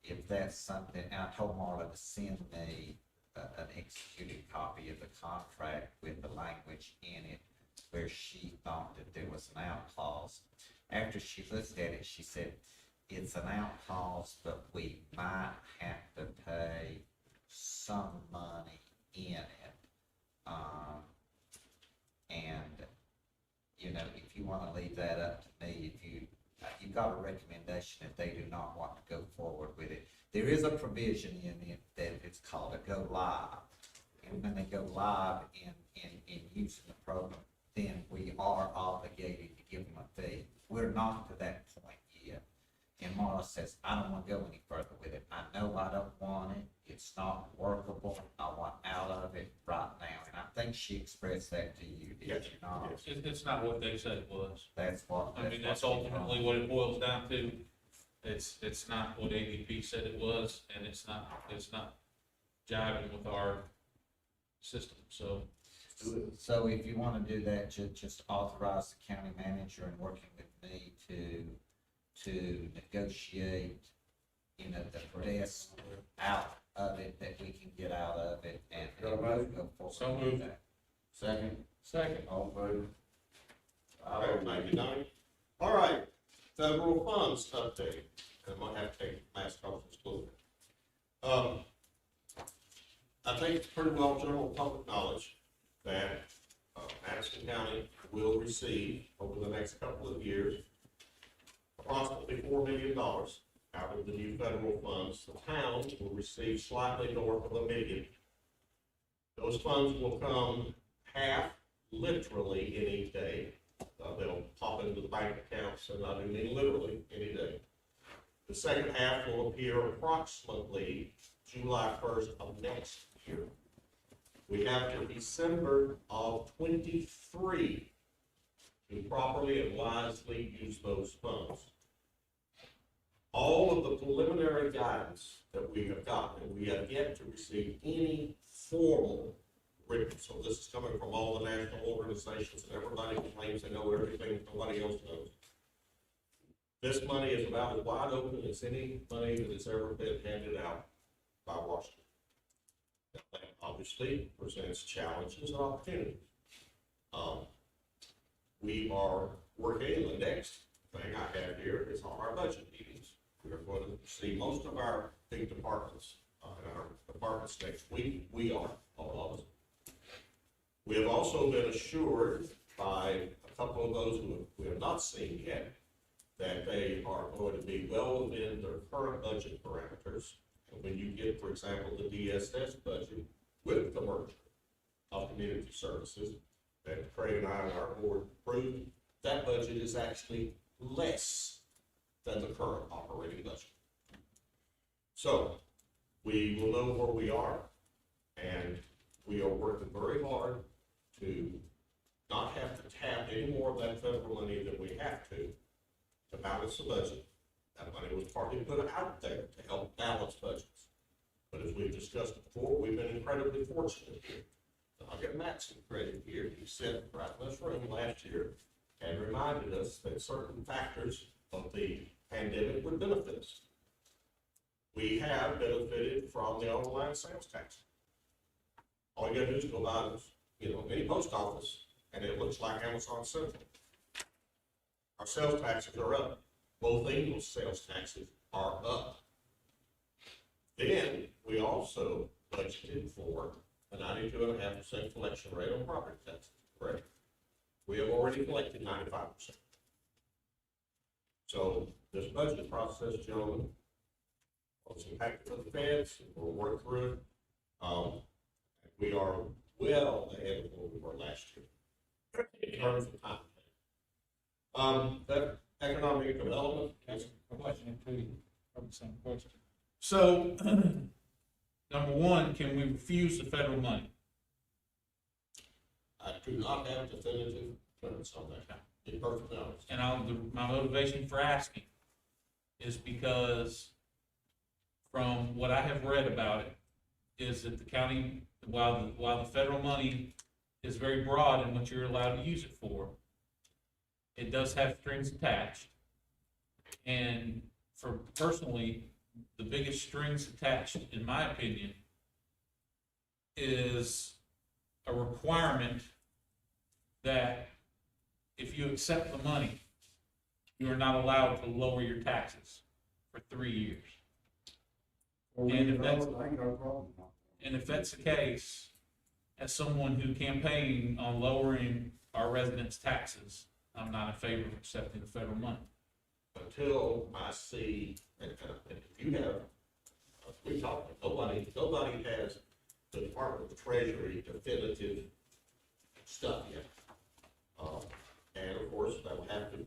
If that's something, and I told Marla to send me an executed copy of the contract with the language in it where she thought that there was an out clause. After she looked at it, she said, it's an out clause, but we might have to pay some money in it. And, you know, if you want to leave that up to me, if you've got a recommendation if they do not want to go forward with it. There is a provision in it that it's called a go live. And when they go live in using the program, then we are obligated to give them a fee. We're not to that point yet. And Marla says, I don't want to go any further with it. I know I don't want it. It's not workable. I want out of it right now. And I think she expressed that to you, did she not? It's not what they said it was. That's what. I mean, that's ultimately what it boils down to. It's not what ADP said it was, and it's not jiving with our system, so. So if you want to do that, just authorize the county manager and working with me to negotiate, you know, the best out of it that we can get out of it and go forward. So moved. Second? Second. All voted. Okay, thank you, Donnie. All right, federal funds update. I'm gonna have to take mass conference closure. I think it's pretty well general public knowledge that Madison County will receive over the next couple of years approximately $4 million out of the new federal funds. The town will receive slightly north of $1 million. Those funds will come half literally any day. They'll pop into the bank accounts, and I do mean literally any day. The second half will appear approximately July 1st of next year. We have to December of 23 to properly and wisely use those funds. All of the preliminary guidance that we have gotten, and we have yet to receive any formal written, so this is coming from all the national organizations, and everybody claims they know everything nobody else knows. This money is about as wide open as any money that has ever been handed out by Washington. That obviously presents challenges and opportunities. We are working, the next thing I have here is on our budget meetings. We are going to see most of our big departments, in our departments next week. We are, all of us. We have also been assured by a couple of those who we have not seen yet that they are going to be well within their current budget parameters. And when you get, for example, the DSS budget with the merger of community services that Craig and I and our board approved, that budget is actually less than the current operating budget. So we will know where we are, and we are working very hard to not have to tap any more of that federal money than we have to balance the budget. That money was partly put out there to help balance budgets. But as we've discussed before, we've been incredibly fortunate here. I'll give Madison credit here. He sat right in this room last year and reminded us that certain factors of the pandemic would benefit us. We have benefited from the online sales tax. All you gotta do is go by this, any post office, and it looks like Amazon Central. Our sales taxes are up. Both Ingles sales taxes are up. Then we also budgeted for a 92.5% collection rate on property taxes, correct? We have already collected 95%. So this budget process, gentlemen, was impacted by the feds. We'll work through it. We are well ahead of where we were last year in terms of time. That economic development. Question too, probably the same question. So, number one, can we refuse the federal money? I do not have definitive terms on that, to be perfectly honest. And my motivation for asking is because from what I have read about it, is that the county, while the federal money is very broad in what you're allowed to use it for, it does have strings attached. And for personally, the biggest strings attached, in my opinion, is a requirement that if you accept the money, you are not allowed to lower your taxes for 3 years. And if that's the case, as someone who campaigned on lowering our residents' taxes, I'm not in favor of accepting the federal money. Until I see, and if you have, we talked, nobody has the Department of Treasury definitive stuff yet. And of course, that would have to,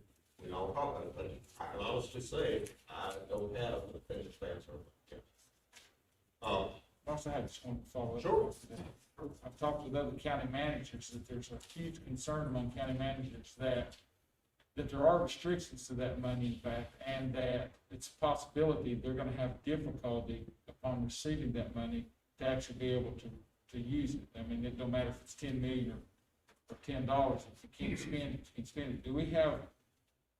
we all talk about it, but I can honestly say, I don't have a definitive answer yet. I also just want to follow up. Sure. I've talked with other county managers that there's a huge concern among county managers that there are restrictions to that money, in fact, and that it's a possibility they're going to have difficulty upon receiving that money to actually be able to use it. I mean, it don't matter if it's 10 million or $10. If you can't spend it, you can spend it. Do we have,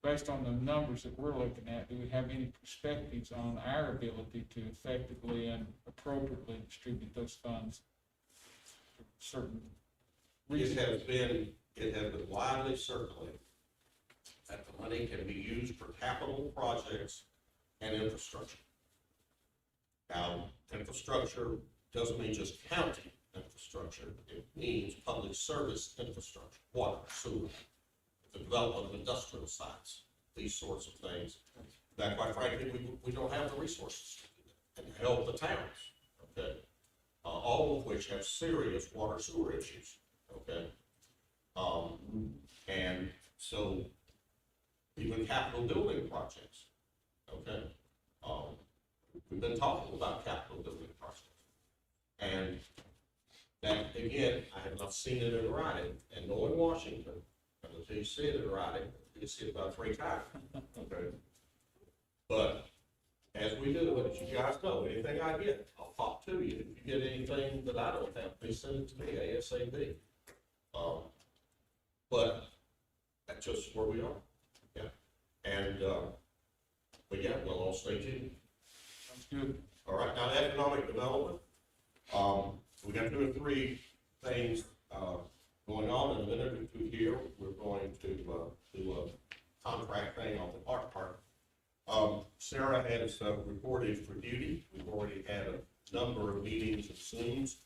based on the numbers that we're looking at, do we have any perspectives on our ability to effectively and appropriately distribute those funds for certain reasons? It has been widely circulated that the money can be used for capital projects and infrastructure. Now, infrastructure doesn't mean just county infrastructure. It means public service infrastructure, water, sewer, the development of industrial sites, these sorts of things. That, quite frankly, we don't have the resources to do that and help the towns, okay? All of which have serious water sewer issues, okay? And so even capital building projects, okay? We've been talking about capital building projects. And that, again, I have not seen it in writing, and knowing Washington, until you see it in writing, you see it about 3 times, okay? But as we do, as you guys know, anything I get, I'll talk to you. If you get anything that I don't have, please send it to me ASAP. But that's just where we are, yeah. And, but yeah, we'll all stay tuned. That's good. All right, now economic development, we got 2 or 3 things, going on in a minute or 2 here. We're going to, do a contract thing on the park part. Sarah has, reported for duty. We've already had a number of meetings and Zooms.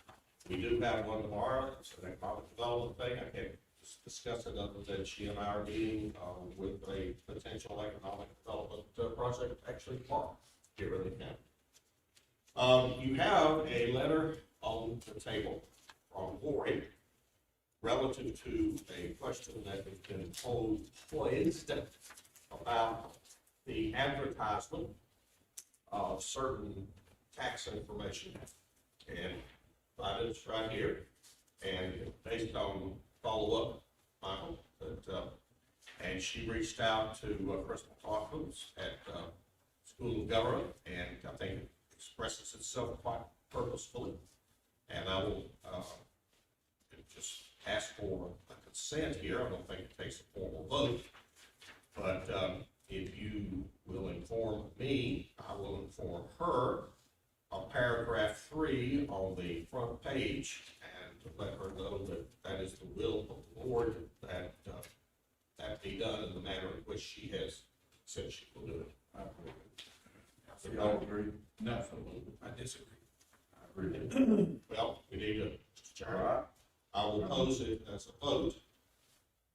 We do have one tomorrow. It's an economic development thing. I can't discuss it other than she and I are meeting, with a potential economic development, project, actually park here in the county. You have a letter on the table from Lori relative to a question that has been posed about the advertisement of certain tax information. And it's right here. And based on follow-up, Michael, and she reached out to Crystal Hawkins at School of Government, and I think it expresses itself quite purposefully. And I will just ask for a consent here. I don't think it takes a formal vote, but if you will inform me, I will inform her on paragraph 3 on the front page, and to let her know that that is the will of the board, that that be done in the manner in which she has said she will do it. So y'all agree? No, I disagree. I agree. Well, we need to, Chairman, I will pose it as a vote,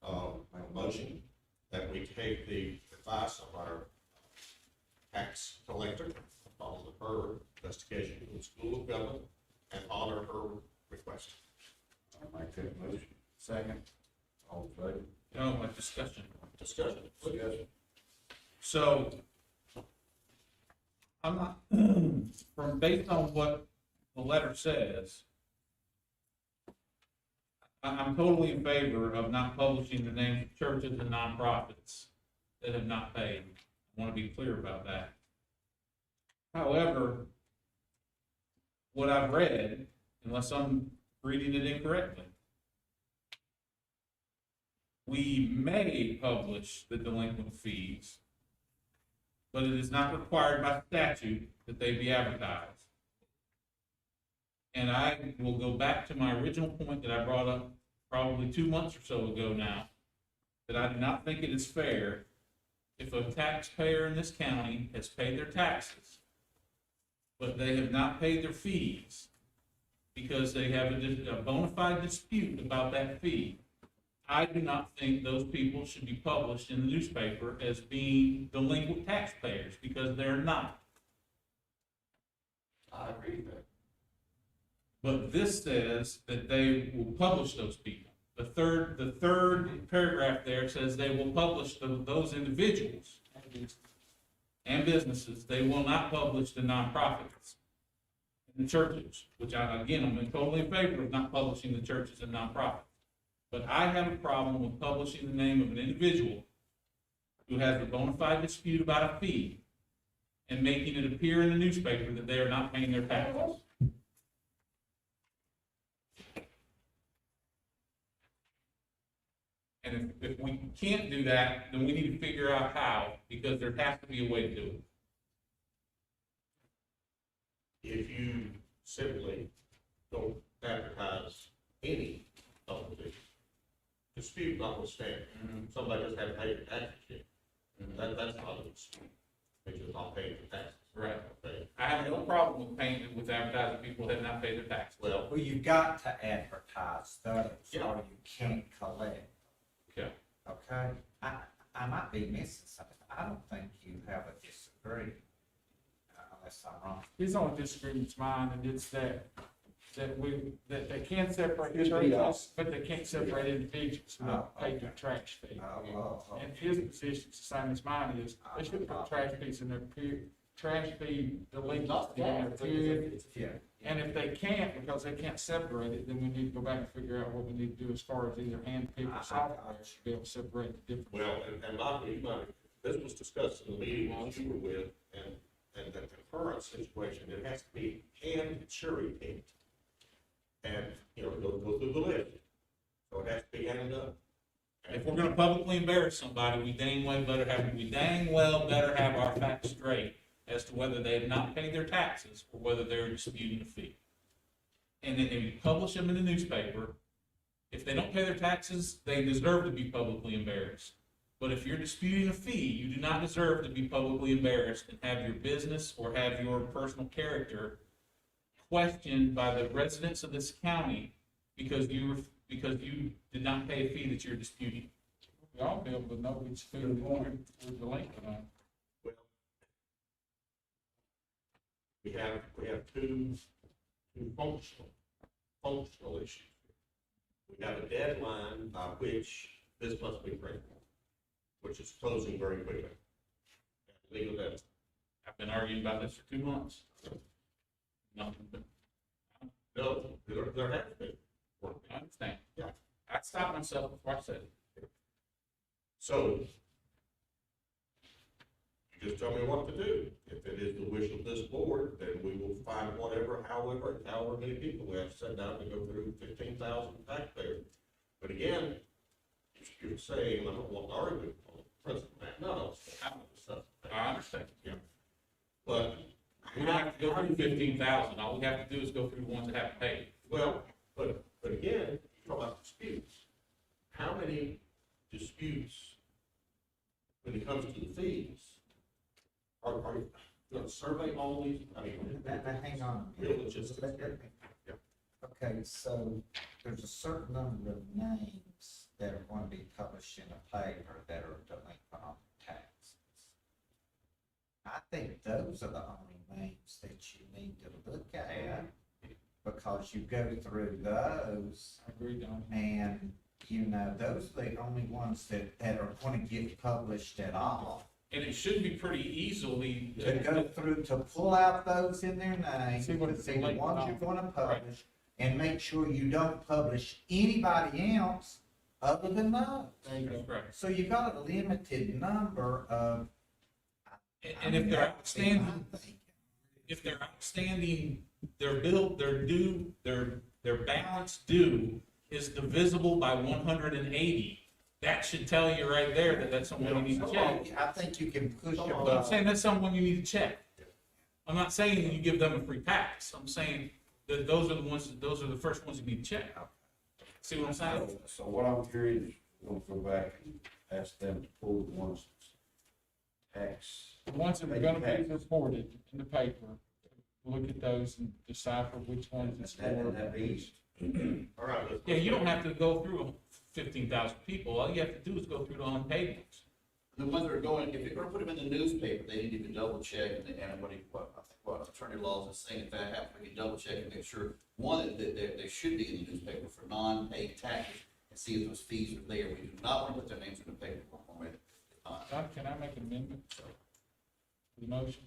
a motion, that we take the advice of our tax collector on her investigation in the School of Government and honor her request. I'll make that motion. Second. All in favor? No, like discussion. Discussion. So, I'm not, based on what the letter says, I'm totally in favor of not publishing the names of churches and nonprofits that have not paid. I want to be clear about that. However, what I've read, unless I'm reading it incorrectly, we may publish the delinquent fees, but it is not required by statute that they be advertised. And I will go back to my original point that I brought up probably 2 months or so ago now, that I do not think it is fair if a taxpayer in this county has paid their taxes, but they have not paid their fees because they have a bona fide dispute about that fee. I do not think those people should be published in the newspaper as being delinquent taxpayers, because they're not. I agree with that. But this says that they will publish those people. The third paragraph there says they will publish those individuals and businesses. They will not publish the nonprofits and the churches, which I'm totally in favor of not publishing the churches and nonprofits. But I have a problem with publishing the name of an individual who has a bona fide dispute about a fee and making it appear in the newspaper that they are not paying their taxes. And if we can't do that, then we need to figure out how, because there has to be a way to do it. If you simply don't advertise any of the dispute notwithstanding, somebody just hadn't paid their taxes yet. That's not a dispute. They just not paying their taxes. Right. Okay. I have no problem with advertising people that have not paid their taxes. Well, You've got to advertise those, Yeah. or you can't collect. Okay. Okay? I might be missing something. I don't think you have a disagreement, unless I'm wrong. His only disagreement's mine, and it's that that they can separate churches, but they can't separate individuals who don't pay their trash fee. And his position's the same as mine is, they should put trash fees in their trash fee delinquency in their period. And if they can't, because they can't separate it, then we need to go back and figure out what we need to do as far as either hand pick or software to be able to separate the difference. Well, and Michael, you might, this was discussed in the meeting that you were with, and the current situation, it has to be hand cherry picked. And, you know, go through the list. So it has to be handed up. If we're gonna publicly embarrass somebody, we dang well better have our facts straight as to whether they have not paid their taxes or whether they're disputing a fee. And then if you publish them in the newspaper, if they don't pay their taxes, they deserve to be publicly embarrassed. But if you're disputing a fee, you do not deserve to be publicly embarrassed and have your business or have your personal character questioned by the residents of this county because you did not pay a fee that you're disputing. We all be able to know which fee we're delinquent on. Well, we have two functional issues. We have a deadline by which this must be printed, which is closing very quickly. Legal deadline. I've been arguing about this for 2 months. Nothing but. No, there has been. I understand. Yeah. I stopped myself before I said it. So, you just tell me what to do. If it is the wish of this board, then we will find however many people we have to sit down to go through 15,000 taxpayers. But again, you're saying, I don't want to argue on President Matt, no, I understand. Yeah. But We don't have to go through 15,000. All we have to do is go through the ones that haven't paid. well, but again, you talk about disputes. How many disputes, when it comes to the fees, are you know, survey only? I mean, Hang on. real logistics. Yeah. Okay, so there's a certain number of names that are going to be published in a paper that are delinquent on taxes. I think those are the only names that you need to look at, because you go through those. I agree, Don. And, you know, those are the only ones that are going to get published at all. And it should be pretty easily. To go through, to pull out those in their names, See what to it's see the like ones now. you're gonna publish, and make sure you don't publish anybody else other than those. That's right. So you got a limited number of. And if they're outstanding, their bill, their due, their balance due is divisible by 180. That should tell you right there that that's someone you need to check. I think you can push them. But I'm saying that's someone you need to check. I'm not saying that you give them a free pass. I'm saying that those are the first ones you need to check. See what I'm saying? So what I'm hearing is we'll go back and ask them to pull the ones tax. The ones that are gonna be reported in the paper, look at those and decipher which ones it's for. That means All right. Yeah, you don't have to go through 15,000 people. All you have to do is go through the unpaid ones. The ones that are going, if you're gonna put them in the newspaper, they need to double check, and I think what attorney laws is saying, if that happens, we can double check and make sure, one, that they should be in the newspaper for non-paid taxes, and see if those fees are there. We do not want to put their names in the paper already. Don, can I make an amendment to the motion?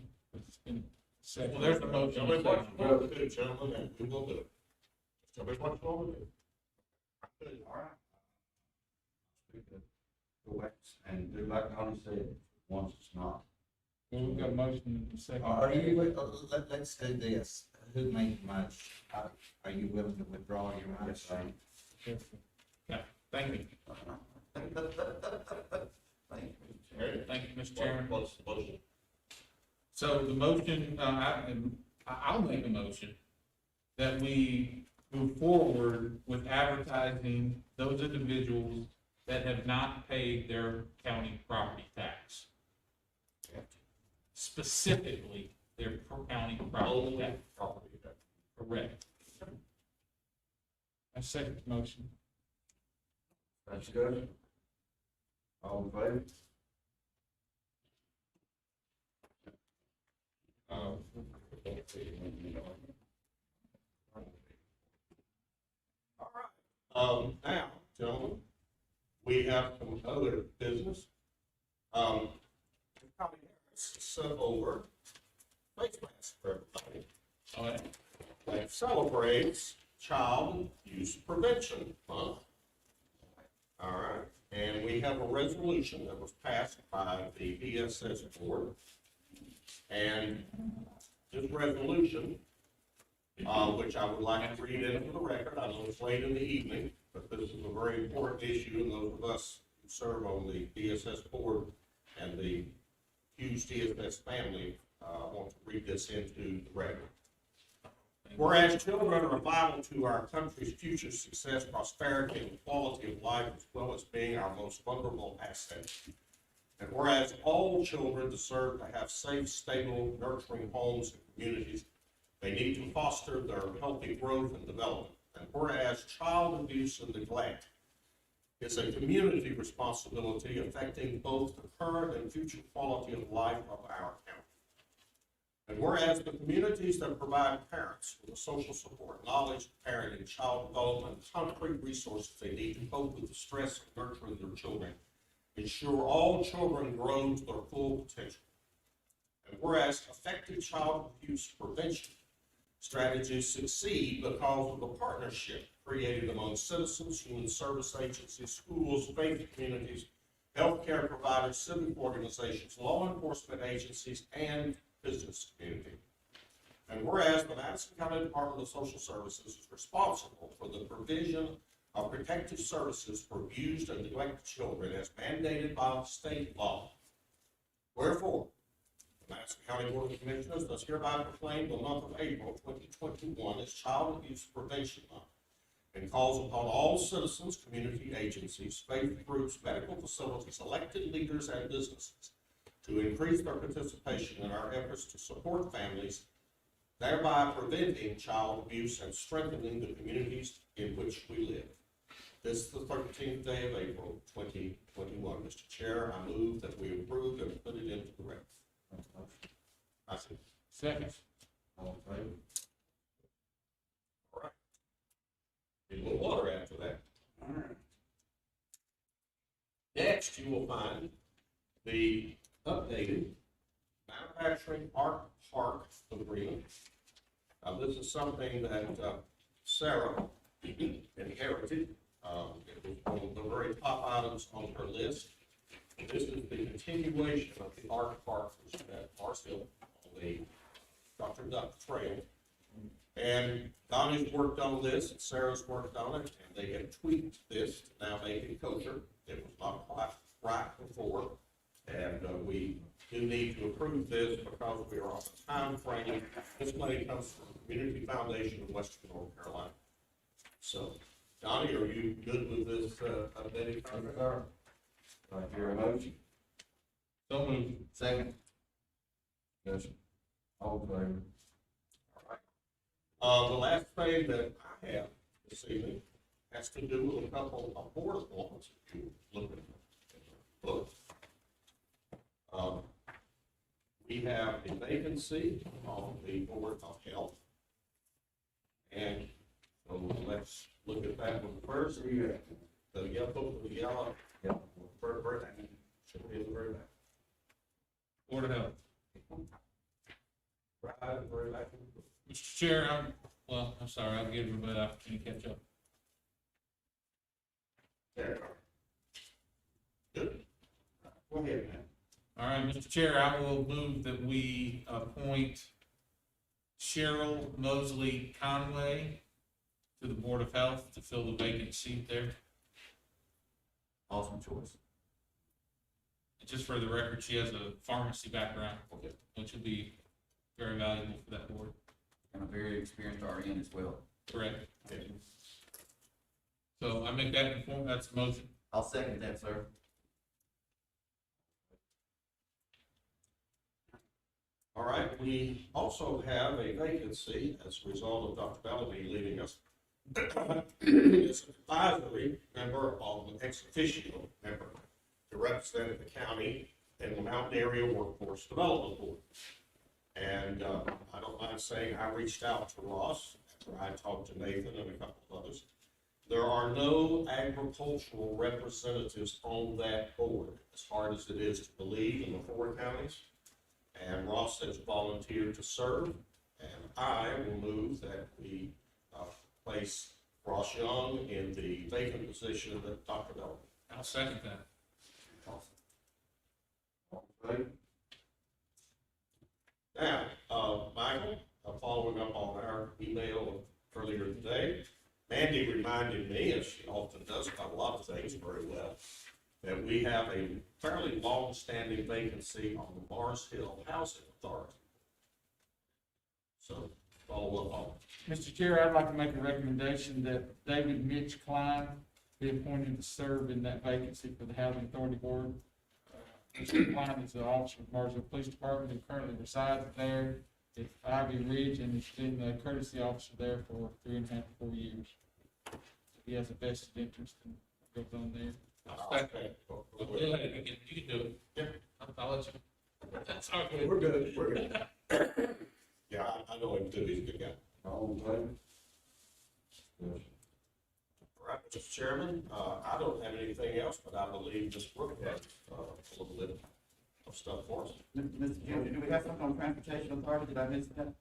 It's been seconded. Well, there's the motion. Tell me what you want to do, gentlemen, and we will do it. Tell me what you want to do. all right. Go back and do like Connie said, once it's not. Well, we've got a motion in a second. Let's do this. Who made the motion? Are you willing to withdraw your motion? Yeah, thank you. Thank you, Mr. Chairman. What's the motion? So the motion, I'll make a motion that we move forward with advertising those individuals that have not paid their county property tax. Specifically, their county property Only tax. property tax. Correct. I second the motion. That's good. All in favor? to other business. County Harris sent over face masks for everybody. All right. That celebrates Child Abuse Prevention Month. All right, and we have a resolution that was passed by the DSS board. And this resolution, which I would like to read into the record, I know it's late in the evening, but this is a very important issue, and those of us who serve on the DSS board and the huge DSS family want to read this into the record. Whereas children are vital to our country's future success, prosperity, and quality of life, as well as being our most vulnerable asset. And whereas all children deserve to have safe, stable, nurturing homes and communities, they need to foster their healthy growth and development. And whereas child abuse and neglect is a community responsibility affecting both the current and future quality of life of our county. And whereas the communities that provide parents with the social support, knowledge, parenting, child development, and concrete resources they need to cope with the stress of nurturing their children, ensure all children grow to their full potential. And whereas effective child abuse prevention strategies succeed because of the partnership created among citizens, human service agencies, schools, faith communities, healthcare providers, civic organizations, law enforcement agencies, and business community. And whereas the Madison County Department of Social Services is responsible for the provision of protective services for abused and neglected children as mandated by state law. Wherefore, the Madison County Board of Commissioners does hereby proclaim the month of April 2021 as Child Abuse Prevention Month and calls upon all citizens, community agencies, faith groups, medical facilities, elected leaders, and businesses to increase their participation in our efforts to support families, thereby preventing child abuse and strengthening the communities in which we live. This is the 13th day of April, 2021. Mr. Chair, I move that we approve and put it into the record. I see. Second. All in favor? All right. Need a little water after that. All right. Next, you will find the updated manufacturing art park agreement. This is something that Sarah inherited. It was one of the very top items on her list. This is the continuation of the art park at Marsville on the Dr. Duck Trail. And Donnie's worked on this, and Sarah's worked on it, and they have tweaked this to now make it kosher. It was not quite right before. And we do need to approve this because we are on a time frame. This money comes from the Community Foundation of Western North Carolina. So, Donnie, are you good with this updated contract? Do I hear a motion? So moved. Second. Discussion. All in favor? All right. The last thing that I have this evening has to do with a couple of board appointments. If you look at the book. We have a vacancy on the Board of Health. And so let's look at that one first. The yellow, very back. Should be in the very back. Board of Health. Right, very back. Mr. Chair, I'm sorry, I'll give everybody an opportunity to catch up. There. Good. Go ahead, man. All right, Mr. Chair, I will move that we appoint Cheryl Mosley Conway to the Board of Health to fill the vacant seat there. Awesome choice. And just for the record, she has a pharmacy background, which would be very valuable for that board. And a very experienced RN as well. Correct. So I make that inform, that's a motion. I'll second that, sir. All right, we also have a vacancy as a result of Dr. Bellamy leaving us. As an advisory member of an ex officio member to represent the county in the Mountain Area Workforce Development Board. And I don't mind saying I reached out to Ross after I talked to Nathan and a couple of others. There are no agricultural representatives on that board, as hard as it is to believe in the 4 counties. And Ross has volunteered to serve, and I will move that we place Ross Young in the vacant position that Dr. Bell. I'll second that. Now, Michael, following up on our email earlier today, Mandy reminded me, as she often does about a lot of things very well, that we have a fairly long-standing vacancy on the Mars Hill Housing Authority. So, follow up on it. Mr. Chair, I'd like to make a recommendation that David Mitch Klein be appointed to serve in that vacancy for the Housing Authority Board. Mr. Klein is the officer of Marsville Police Department who currently resides there at Ivy Ridge and has been the courtesy officer there for 3.5 to 4 years. He has a vested interest in what goes on there. I'll second. You can do it. Yeah. I'll let you. That's all good. We're good, we're good. Yeah, I know him too, he's a good guy. All in favor? All right, Mr. Chairman, I don't have anything else, but I believe Ms. Brooke has a little bit of stuff for us. Mr. Junior, do we have something on transportation authority? Did I miss that?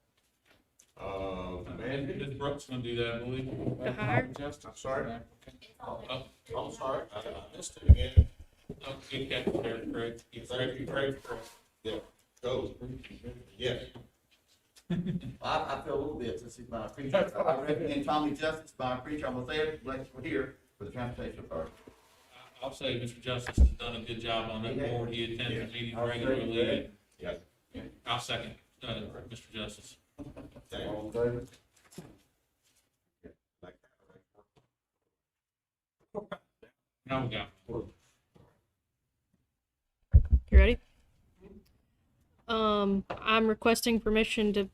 Mandy? Ms. Brooks gonna do that, I believe. The hire? I'm sorry? Oh, I'm sorry, I missed it again. oh, good catch there, Craig. Thank you, Craig. Yeah, go. Yes. I feel a little bit since he's my preacher. I recommend Tommy Justice, my preacher. I'm gonna say it, like we're here for the transportation authority. I'll say Mr. Justice has done a good job on that board. He attends the meetings regularly. Yes. I'll second, Mr. Justice. All in favor? Now we got. You ready? I'm requesting permission to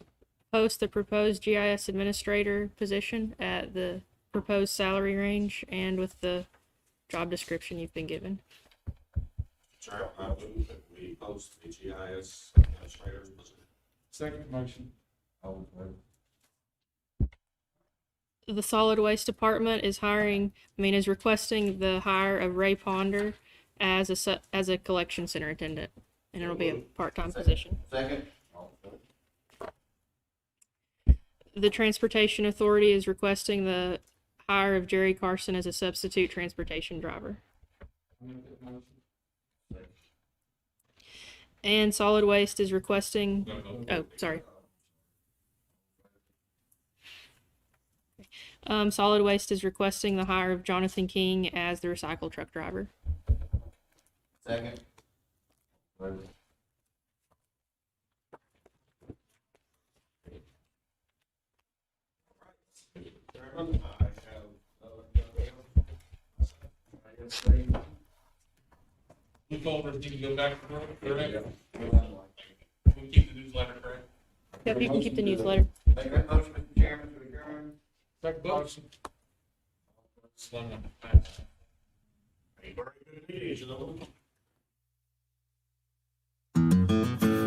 post the proposed GIS administrator position at the proposed salary range and with the job description you've been given. Chair, I move that we post the GIS administrator's position. Second motion. All in favor? The solid waste department is is requesting the hire of Ray Ponder as a collection center attendant, and it'll be a part-time position. Second? All in favor? The transportation authority is requesting the hire of Jerry Carson as a substitute transportation driver. I'll make that motion. And solid waste is requesting, oh, sorry. Solid waste is requesting the hire of Jonathan King as the recycle truck driver. Second? Chairman, I have, Blue folders need to go back to work, correct? We'll keep the newsletter, correct? Yep, you can keep the newsletter. Make that motion, Mr. Chairman, to adjourn. Second motion. Slow one. a very good meeting, gentlemen.